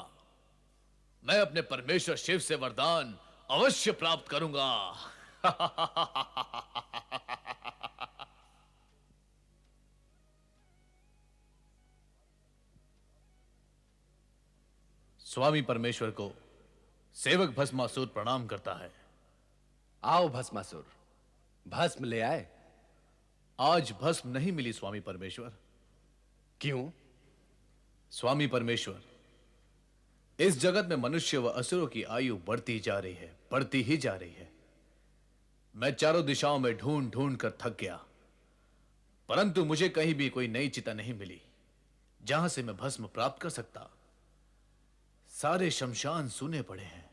मैं अपने परमेश्वर शिव से वरदान अवश्य प्राप्त करूंगा। स्वामी परमेश्वर को सेवक भस्मासुर प्रणाम करता है। आओ भस्मासुर, भस्म ले आए। आज भस्म नहीं मिली स्वामी परमेश्वर। क्यों? स्वामी परमेश्वर, इस जगत में मनुष्य व असुरों की आयु बढ़ती जा रही है, बढ़ती ही जा रही है। मैं चारों दिशाओं में ढूंढ ढूंढ कर थक गया, परंतु मुझे कहीं भी कोई नई चिता नहीं मिली जहां से मैं भस्म प्राप्त कर सकता। सारे शमशान सूने पड़े हैं।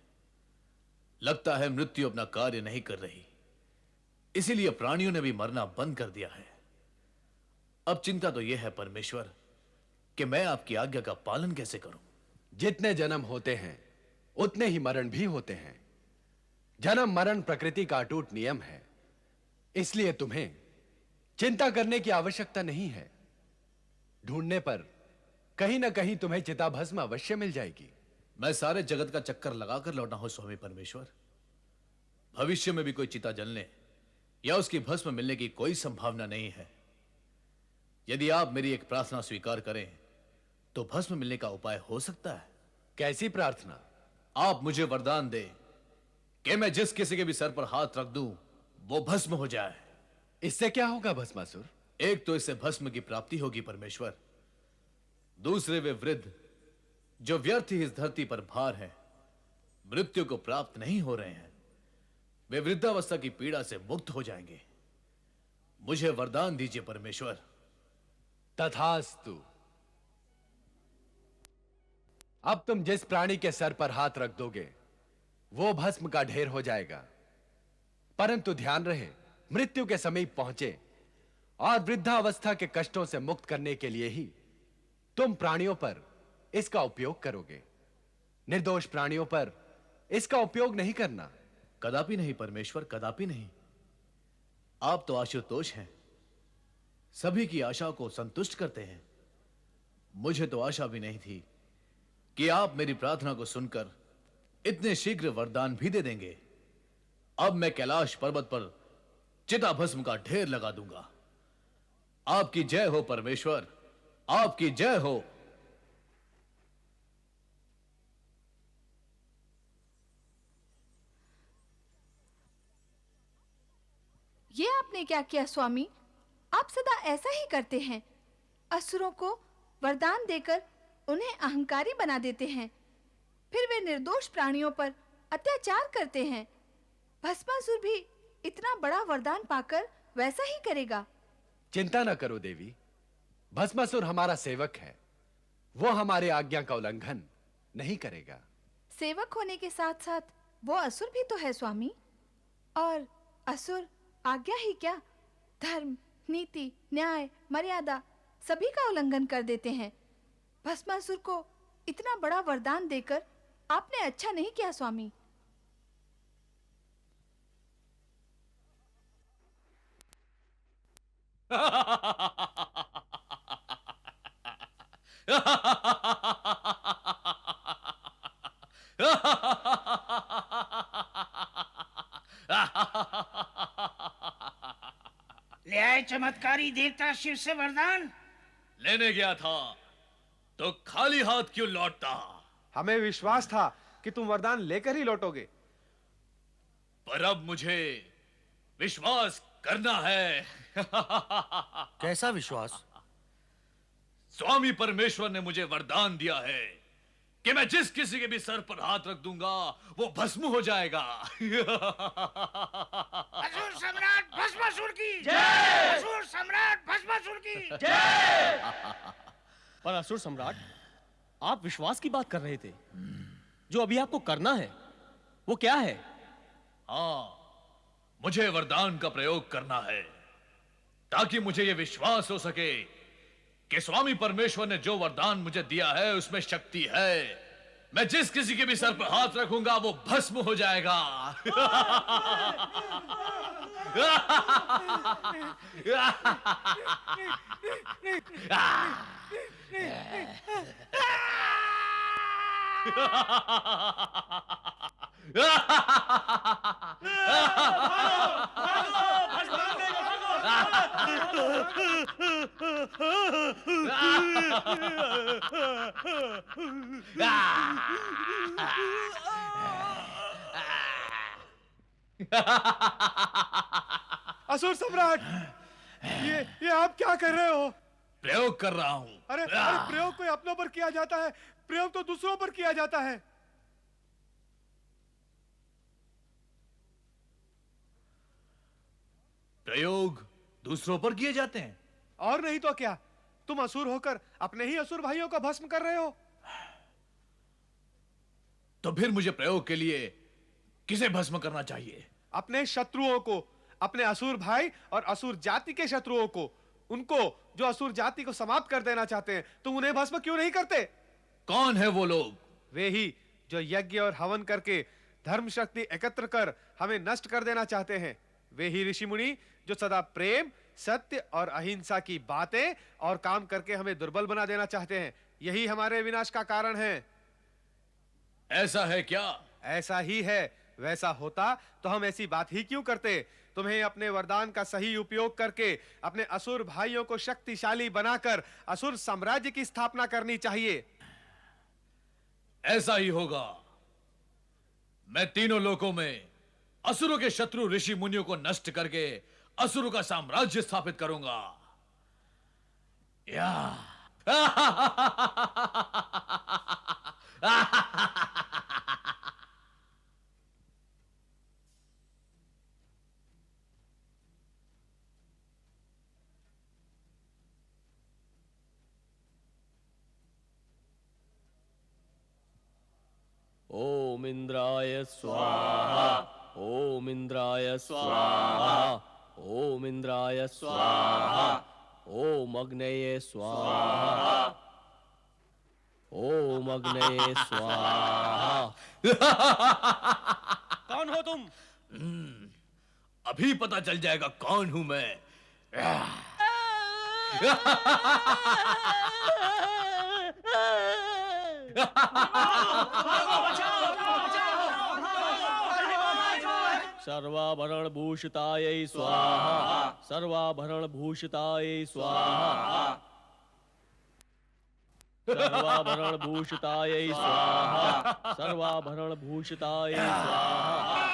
लगता है मृत्यु अपना कार्य नहीं कर रही, इसीलिए प्राणियों ने भी मरना बंद कर दिया है। अब चिंता तो यह है परमेश्वर कि मैं आपकी आज्ञा का पालन कैसे करूं। जितने जन्म होते हैं उतने ही मरण भी होते हैं। जन्म मरण प्रकृति का अटूट नियम है, इसलिए तुम्हें चिंता करने की आवश्यकता नहीं है। ढूंढने पर कहीं ना कहीं तुम्हें चिता भस्म अवश्य मिल जाएगी। मैं सारे जगत का चक्कर लगाकर लौटा हूं स्वामी परमेश्वर। भविष्य में भी कोई चिता जलने या उसकी भस्म मिलने की कोई संभावना नहीं है। यदि आप मेरी एक प्रार्थना स्वीकार करें तो भस्म मिलने का उपाय हो सकता है। कैसी प्रार्थना? आप मुझे वरदान दे कि मैं जिस किसी के भी सर पर हाथ रख दूं वो भस्म हो जाए। इससे क्या होगा भस्मासुर? एक तो इससे भस्म की प्राप्ति होगी परमेश्वर, दूसरे वे वृद्ध जो व्यर्थ ही इस धरती पर भार है, मृत्यु को प्राप्त नहीं हो रहे हैं, वे वृद्धावस्था की पीड़ा से मुक्त हो जाएंगे। मुझे वरदान दीजिए परमेश्वर। तथास्तु। अब तुम जिस प्राणी के सर पर हाथ रख दोगे वो भस्म का ढेर हो जाएगा, परंतु ध्यान रहे मृत्यु के समीप पहुंचे और वृद्धावस्था के कष्टों से मुक्त करने के लिए ही तुम प्राणियों पर इसका उपयोग करोगे। निर्दोष प्राणियों पर इसका उपयोग नहीं करना। कदापि नहीं परमेश्वर, कदापि नहीं। आप तो आशुतोष हैं, सभी की आशा को संतुष्ट करते हैं। मुझे तो आशा भी नहीं थी कि आप मेरी प्रार्थना को सुनकर इतने शीघ्र वरदान भी दे देंगे। अब मैं कैलाश पर्वत पर चिता भस्म का ढेर लगा दूंगा। आपकी जय हो परमेश्वर, आपकी जय हो। ये आपने क्या किया स्वामी? आप सदा ऐसा ही करते हैं। असुरों को वरदान देकर उन्हें अहंकारी बना देते हैं, फिर वे निर्दोष प्राणियों पर अत्याचार करते हैं। भस्मासुर भी इतना बड़ा वरदान पाकर वैसा ही करेगा। चिंता न करो देवी, भस्मासुर हमारा सेवक है, वो हमारे आज्ञा का उल्लंघन नहीं करेगा। सेवक होने के साथ साथ वो असुर भी तो है स्वामी। और असुर आज्ञा ही क्या, धर्म, नीति, न्याय, मर्यादा सभी का उल्लंघन कर देते हैं। भस्मासुर को इतना बड़ा वरदान देकर आपने अच्छा नहीं किया स्वामी। ले आए चमत्कारी देवता शिव से वरदान। लेने गया था तो खाली हाथ क्यों लौटता? हमें विश्वास था कि तुम वरदान लेकर ही लौटोगे। पर अब मुझे विश्वास करना है। कैसा विश्वास? स्वामी परमेश्वर ने मुझे वरदान दिया है कि मैं जिस किसी के भी सर पर हाथ रख दूंगा वो भस्म हो जाएगा। असुर सम्राट भस्मासुर की जय! असुर सम्राट भस्मासुर की जय! पर असुर सम्राट, आप विश्वास की बात कर रहे थे। जो अभी आपको करना है वो क्या है? हाँ, मुझे वरदान का प्रयोग करना है ताकि मुझे यह विश्वास हो सके कि स्वामी परमेश्वर ने जो वरदान मुझे दिया है उसमें शक्ति है। मैं जिस किसी के भी सर पर हाथ रखूंगा वो भस्म हो जाएगा। असुर सम्राट, ये आप क्या कर रहे हो? प्रयोग कर रहा हूं। अरे प्रयोग कोई अपनों पर किया जाता है, प्रयोग तो दूसरों पर किया जाता है। प्रयोग दूसरों पर किए जाते हैं? और नहीं तो क्या, तुम असुर होकर अपने ही असुर भाइयों को भस्म कर रहे हो। तो फिर मुझे प्रयोग के लिए किसे भस्म करना चाहिए? अपने शत्रुओं को, अपने असुर भाई और असुर जाति के शत्रुओं को, उनको जो असुर जाति को समाप्त कर देना चाहते हैं। तुम उन्हें भस्म क्यों नहीं करते? कौन है वो लोग? वे ही जो यज्ञ और हवन करके धर्म शक्ति एकत्र कर हमें नष्ट कर देना चाहते हैं। वे ही ऋषि मुनि जो सदा प्रेम, सत्य और अहिंसा की बातें और काम करके हमें दुर्बल बना देना चाहते हैं। यही हमारे विनाश का कारण है। ऐसा है क्या? ऐसा ही है। वैसा होता तो हम ऐसी बात ही क्यों करते? तुम्हें अपने वरदान का सही उपयोग करके अपने असुर भाइयों को शक्तिशाली बनाकर असुर साम्राज्य की स्थापना करनी चाहिए। ऐसा ही होगा। मैं तीनों लोकों में असुरों के शत्रु ऋषि मुनियों को नष्ट करके असुरों का साम्राज्य स्थापित करूंगा। या ओम इंद्राय स्वाहा, ओम इंद्राय स्वाहा, ओम इंद्राय स्वाहा, ओम अग्नये स्वाहा, ओम अग्नये स्वाहा। कौन हो तुम? अभी पता चल जाएगा कौन हूं मैं। सर्वाभरण भूषितायै स्वाहा, सर्वाभरण भूषितायै स्वाहा, सर्वाभरण भूषितायै स्वाहा, सर्वाभरण भूषितायै स्वाहा।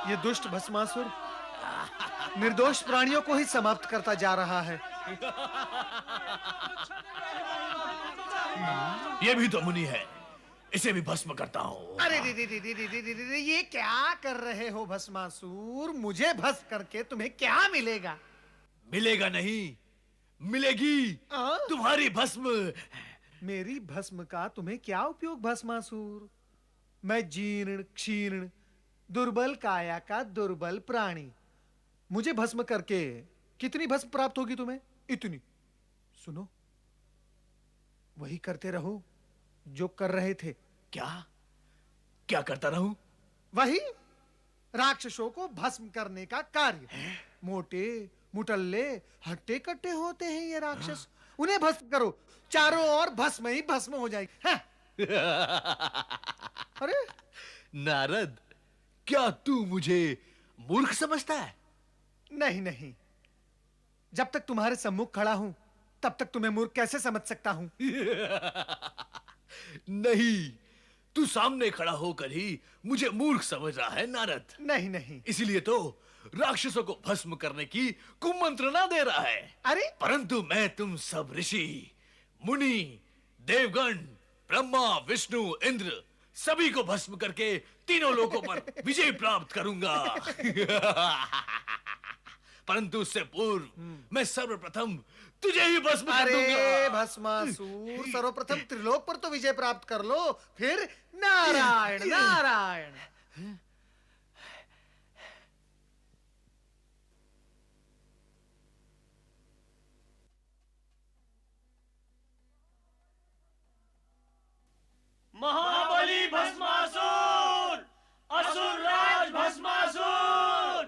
ये दुष्ट भस्मासुर निर्दोष प्राणियों को ही समाप्त करता जा रहा है। ये भी तो मुनि है, इसे भी भस्म करता हूँ। अरे दीदी, ये क्या कर रहे हो भस्मासुर? मुझे भस्म करके तुम्हें क्या मिलेगा? मिलेगा नहीं, मिलेगी तुम्हारी भस्म। मेरी भस्म का तुम्हें क्या उपयोग भस्मासुर? मैं जीर्ण क्षीर्ण दुर्बल काया का दुर्बल प्राणी, मुझे भस्म करके कितनी भस्म प्राप्त होगी तुम्हें? इतनी। सुनो, वही करते रहो जो कर रहे थे। क्या क्या करता रहूं? वही राक्षसों को भस्म करने का कार्य। मोटे मुटल्ले हट्टे कट्टे होते हैं ये राक्षस। उन्हें भस्म करो, चारों ओर भस्म ही भस्म हो जाएगी। अरे नारद, क्या तू मुझे मूर्ख समझता है? नहीं नहीं, जब तक तुम्हारे सम्मुख खड़ा हूं तब तक तुम्हें मूर्ख कैसे समझ सकता हूं? नहीं, तू सामने खड़ा होकर ही मुझे मूर्ख समझ रहा है नारद। नहीं नहीं, इसीलिए तो राक्षसों को भस्म करने की कुमंत्रणा दे रहा है। अरे परंतु मैं तुम सब ऋषि, मुनि, देवगण ब्रह्मा विष्णु इंद्र सभी को भस्म करके तीनों लोकों पर विजय प्राप्त करूंगा। परंतु उससे पूर्व मैं सर्वप्रथम तुझे ही भस्म कर दूंगा। अरे भस्मासुर, सर्वप्रथम त्रिलोक पर तो विजय प्राप्त कर लो, फिर नारायण नारायण। महाबली भस्मासुर, असुर राज भस्मासुर,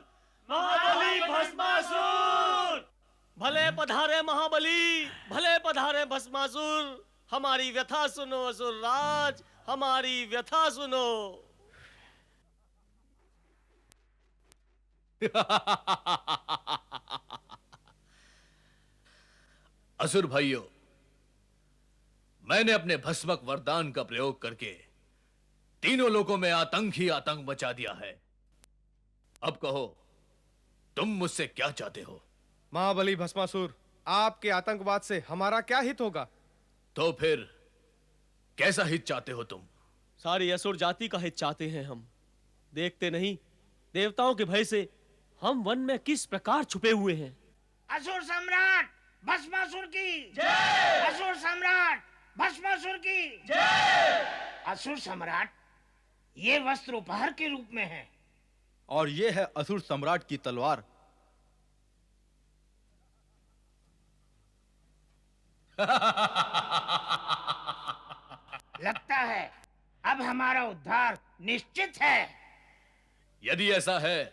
महाबली भस्मासुर। भले पधारे महाबली, भले पधारे भस्मासुर। हमारी व्यथा सुनो असुर राज, हमारी व्यथा सुनो। असुर भाइयों, मैंने अपने भस्मक वरदान का प्रयोग करके तीनों लोकों में आतंक ही आतंक मचा दिया है। अब कहो, तुम मुझसे क्या चाहते हो? महाबली भस्मासुर, आपके आतंकवाद से हमारा क्या हित होगा? तो फिर कैसा हित चाहते हो तुम? सारी असुर जाति का हित चाहते हैं हम। देखते नहीं, देवताओं के भय से हम वन में किस प्रकार छुपे हुए हैं। असुर सम्राट भस्मासुर की जय। असुर सम्राट भस्मासुर की जय। असुर सम्राट, ये वस्त्र उपहार के रूप में है। और ये है असुर सम्राट की तलवार। लगता है अब हमारा उद्धार निश्चित है। यदि ऐसा है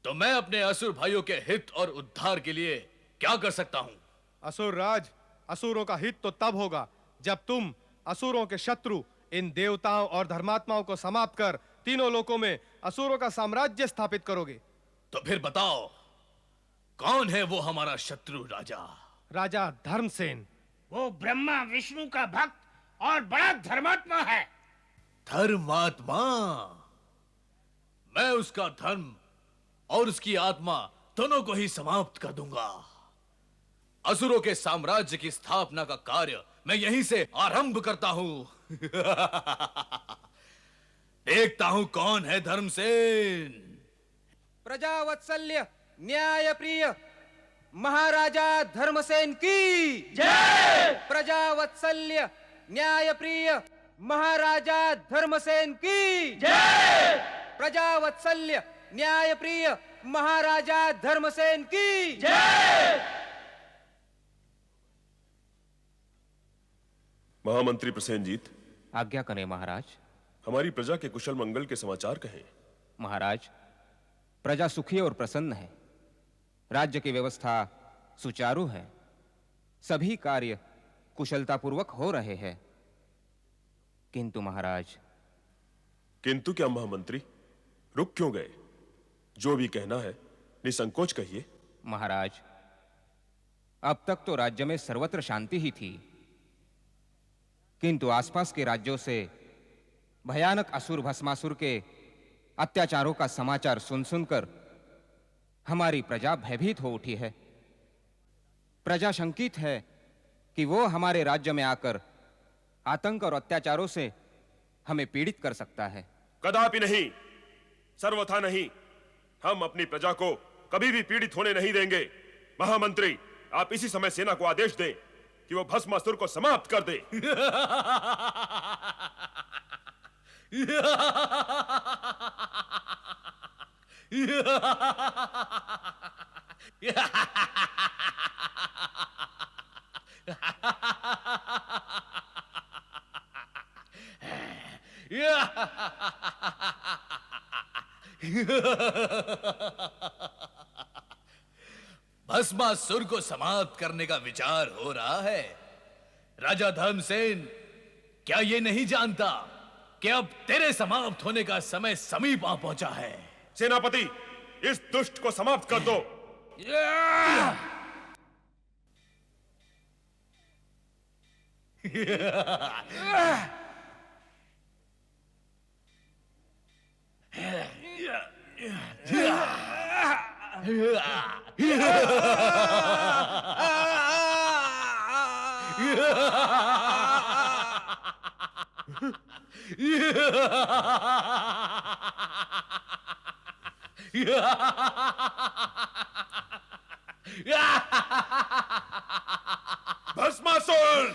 तो मैं अपने असुर भाइयों के हित और उद्धार के लिए क्या कर सकता हूं? असुर राज, असुरों का हित तो तब होगा जब तुम असुरों के शत्रु इन देवताओं और धर्मात्माओं को समाप्त कर तीनों लोकों में असुरों का साम्राज्य स्थापित करोगे। तो फिर बताओ, कौन है वो हमारा शत्रु राजा? राजा धर्मसेन। वो ब्रह्मा विष्णु का भक्त और बड़ा धर्मात्मा है। धर्मात्मा? मैं उसका धर्म और उसकी आत्मा दोनों को ही समाप्त कर दूंगा। असुरों के साम्राज्य की स्थापना का कार्य मैं यहीं से आरंभ करता हूं। देखता हूं कौन है धर्मसेन। प्रजावत्सल्य न्याय प्रिय महाराजा धर्मसेन की जय। प्रजावत्सल्य न्याय प्रिय महाराजा धर्मसेन की जय। प्रजावत्सल्य न्याय प्रिय महाराजा धर्मसेन की जय। महामंत्री प्रसेनजीत, आज्ञा करें महाराज। हमारी प्रजा के कुशल मंगल के समाचार कहें। महाराज, प्रजा सुखी और प्रसन्न है। राज्य की व्यवस्था सुचारू है। सभी कार्य कुशलतापूर्वक हो रहे हैं। किंतु महाराज। किंतु क्या महामंत्री? रुक क्यों गए? जो भी कहना है निसंकोच कहिए। महाराज, अब तक तो राज्य में सर्वत्र शांति ही थी, किंतु आसपास के राज्यों से भयानक असुर भस्मासुर के अत्याचारों का समाचार सुन सुनकर हमारी प्रजा भयभीत हो उठी है। प्रजा शंकित है कि वो हमारे राज्य में आकर आतंक और अत्याचारों से हमें पीड़ित कर सकता है। कदापि नहीं, सर्वथा नहीं। हम अपनी प्रजा को कभी भी पीड़ित होने नहीं देंगे। महामंत्री, आप इसी समय सेना को आदेश दें कि वो भस्मासुर को समाप्त कर दे। भस्मासुर को समाप्त करने का विचार हो रहा है। राजा धर्मसेन, क्या ये नहीं जानता कि अब तेरे समाप्त होने का समय समीप आ पहुंचा है? सेनापति, इस दुष्ट को समाप्त कर दो। भस्मासुर!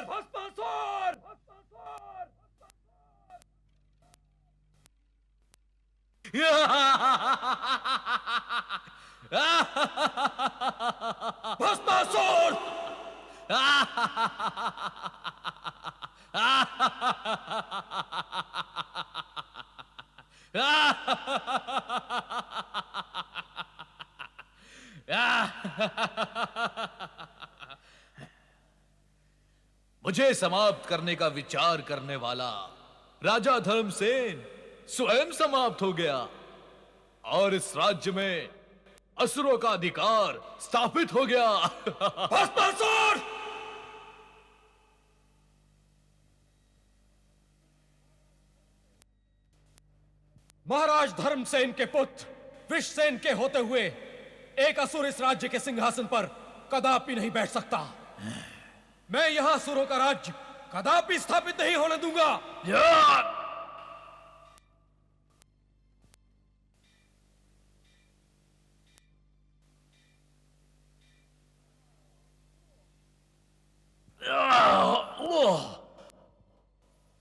भस्मासुर! भस्मासुर! भस्मासुर! मुझे समाप्त करने का विचार करने वाला राजा धर्मसेन स्वयं समाप्त हो गया और इस राज्य में असुरों का अधिकार स्थापित हो गया। भस्मासुर! महाराज धर्मसेन के पुत्र विषसेन के होते हुए एक असुर इस राज्य के सिंहासन पर कदापि नहीं बैठ सकता। मैं यहां असुरों का राज्य कदापि स्थापित नहीं होने दूंगा।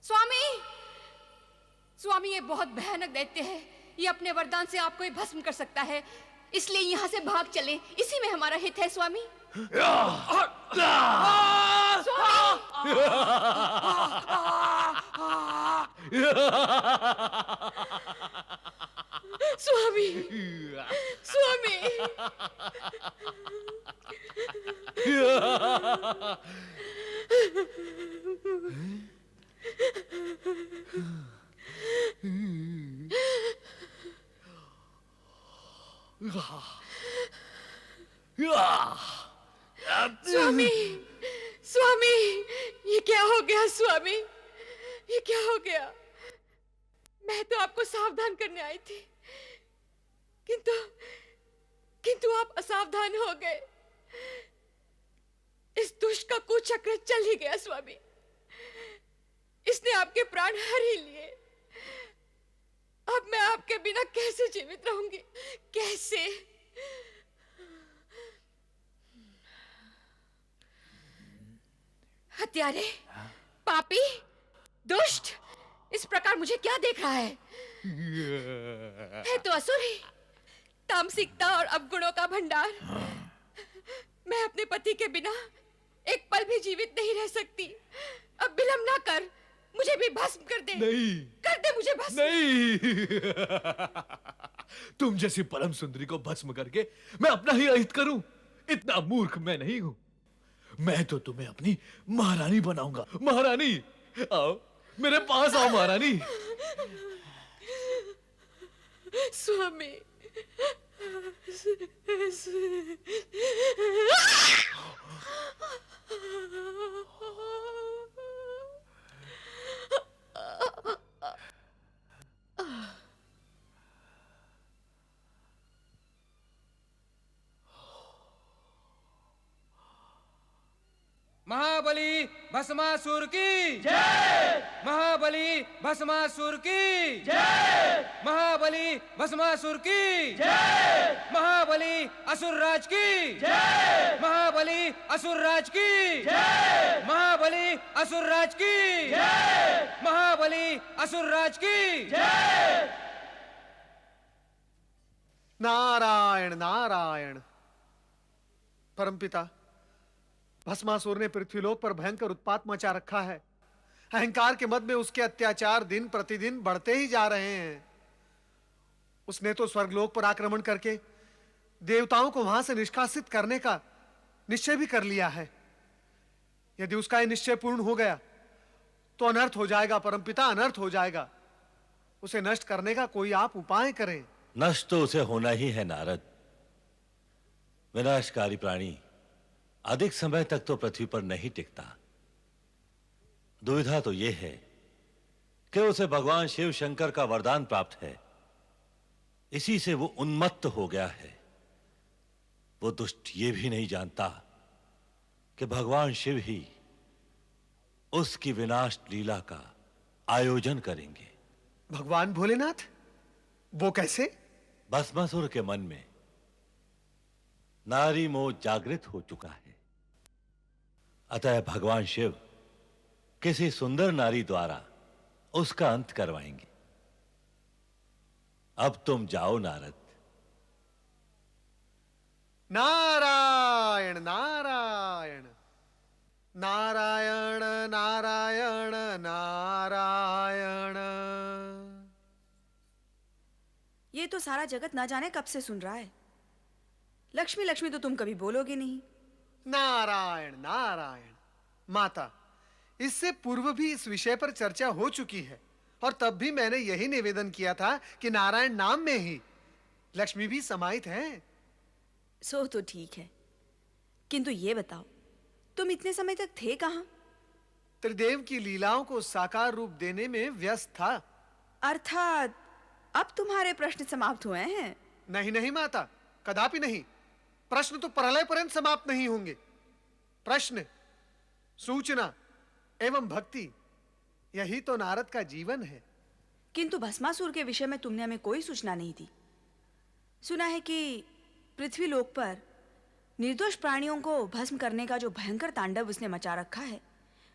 स्वामी, स्वामी ये बहुत भयानक दैत्य है। ये अपने वरदान से आपको ही भस्म कर सकता है, इसलिए यहाँ से भाग चलें। इसी में हमारा हित है स्वामी। स्वामी, स्वामी, स्वामी, स्वामी, ये क्या हो गया स्वामी? ये क्या हो गया? मैं तो आपको सावधान करने आई थी, किंतु आप असावधान हो गए। इस दुष्ट का कुचक्र चल ही गया स्वामी। इसने आपके प्राण हर ही लिए। अब मैं आपके बिना कैसे जीवित रहूंगी? कैसे? हत्यारे, पापी, दुष्ट, इस प्रकार मुझे क्या देख रहा है तो असुर ही, तामसिकता और अवगुणों का भंडार। मैं अपने पति के बिना एक पल भी जीवित नहीं रह सकती। अब विलंब ना कर, मुझे भी भस्म कर दे। नहीं, कर दे मुझे भस्म। नहीं। तुम जैसी परम सुंदरी को भस्म करके मैं अपना ही अहित करूं, इतना मूर्ख मैं नहीं हूं। मैं तो तुम्हें अपनी महारानी बनाऊंगा। महारानी, आओ मेरे पास आओ महारानी। स्वामी, महाबली भस्मासुर की जय! महाबली भस्मासुर की जय! महाबली भस्मासुर की जय! महाबली असुर राज की जय! महाबली असुर राज की जय! महाबली असुर राज की जय! महाबली असुर राज की जय! नारायण नारायण। परमपिता, भस्मासुर ने पृथ्वीलोक पर भयंकर उत्पात मचा रखा है। अहंकार के मद में उसके अत्याचार दिन प्रतिदिन बढ़ते ही जा रहे हैं। उसने तो स्वर्गलोक पर आक्रमण करके देवताओं को वहां से निष्कासित करने का निश्चय भी कर लिया है। यदि उसका यह निश्चय पूर्ण हो गया तो अनर्थ हो जाएगा परमपिता, अनर्थ हो जाएगा। उसे नष्ट करने का कोई आप उपाय करें। नष्ट तो उसे होना ही है नारद। विनाशकारी प्राणी अधिक समय तक तो पृथ्वी पर नहीं टिकता। दुविधा तो यह है कि उसे भगवान शिव शंकर का वरदान प्राप्त है, इसी से वो उन्मत्त हो गया है। वो दुष्ट ये भी नहीं जानता कि भगवान शिव ही उसकी विनाश लीला का आयोजन करेंगे। भगवान भोलेनाथ? वो कैसे? भस्मासुर के मन में नारी मोह जागृत हो चुका है। अतः भगवान शिव किसी सुंदर नारी द्वारा उसका अंत करवाएंगे। अब तुम जाओ नारद। नारायण नारायण नारायण नारायण नारायण। ये तो सारा जगत ना जाने कब से सुन रहा है। लक्ष्मी लक्ष्मी तो तुम कभी बोलोगे नहीं। नारायण नारायण। माता, इससे पूर्व भी इस विषय पर चर्चा हो चुकी है और तब भी मैंने यही निवेदन किया था कि नारायण नाम में ही लक्ष्मी भी समाहित है। सो तो ठीक है, किंतु ये बताओ तुम इतने समय तक थे कहां? त्रिदेव की लीलाओं को साकार रूप देने में व्यस्त था। अर्थात अब तुम्हारे प्रश्न समाप्त हुए हैं? नहीं नहीं माता, कदापि नहीं। प्रश्न तो प्रलय पर्यंत समाप्त नहीं होंगे। प्रश्न, सूचना एवं भक्ति, यही तो नारद का जीवन है। किंतु भस्मासुर के विषय में तुमने हमें कोई सूचना नहीं दी। सुना है कि पृथ्वी लोक पर निर्दोष प्राणियों को भस्म करने का जो भयंकर तांडव उसने मचा रखा है,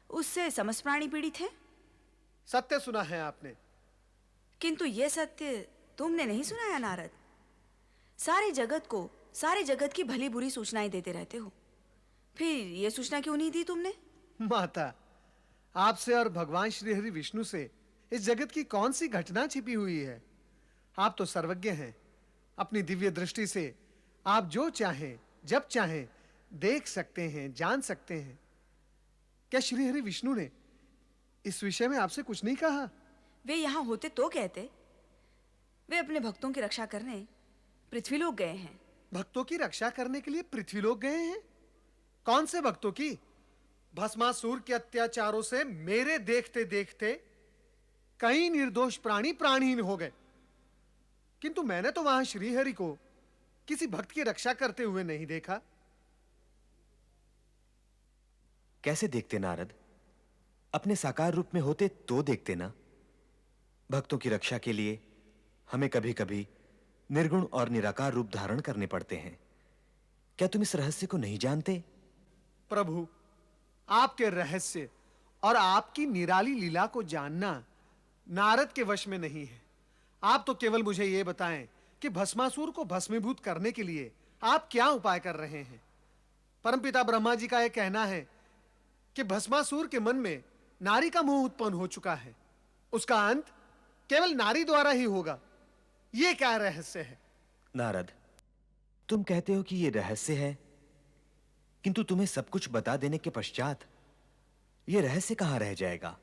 उससे समस्त प्राणी पीड़ित हैं। सत्य सुना है आपने। किंतु यह सत्य तुमने नहीं सुनाया नारद। सारे जगत को, सारे जगत की भली बुरी सूचनाएं देते रहते हो, फिर यह सूचना क्यों नहीं दी तुमने? माता, आपसे और भगवान श्री हरि विष्णु से इस जगत की कौन सी घटना छिपी हुई है? आप तो सर्वज्ञ हैं। अपनी दिव्य दृष्टि से आप जो चाहें जब चाहें देख सकते हैं, जान सकते हैं। क्या श्री हरि विष्णु ने इस विषय में आपसे कुछ नहीं कहा? वे यहां होते तो कहते। वे अपने भक्तों की रक्षा करने पृथ्वीलोक गए हैं। भक्तों की रक्षा करने के लिए पृथ्वीलोक गए हैं? कौन से भक्तों की? भस्मासुर के अत्याचारों से मेरे देखते देखते कई निर्दोष प्राणी प्राणहीन हो गए, किंतु मैंने तो वहां श्रीहरि को किसी भक्त की रक्षा करते हुए नहीं देखा। कैसे देखते नारद? अपने साकार रूप में होते तो देखते ना। भक्तों की रक्षा के लिए हमें कभी-कभी निर्गुण और निराकार रूप धारण करने पड़ते हैं। क्या तुम इस रहस्य को नहीं जानते? प्रभु, आपके रहस्य और आपकी निराली लीला को जानना नारद के वश में नहीं है। आप तो केवल मुझे यह बताएं कि भस्मासुर को भस्मीभूत करने के लिए आप क्या उपाय कर रहे हैं। परमपिता ब्रह्मा जी का यह कहना है कि भस्मासुर के मन में नारी का मोह उत्पन्न हो चुका है। उसका अंत केवल नारी द्वारा ही होगा। यह क्या रहस्य है? नारद, तुम कहते हो कि यह रहस्य है, किंतु तुम्हें सब कुछ बता देने के पश्चात यह रहस्य कहां रह जाएगा?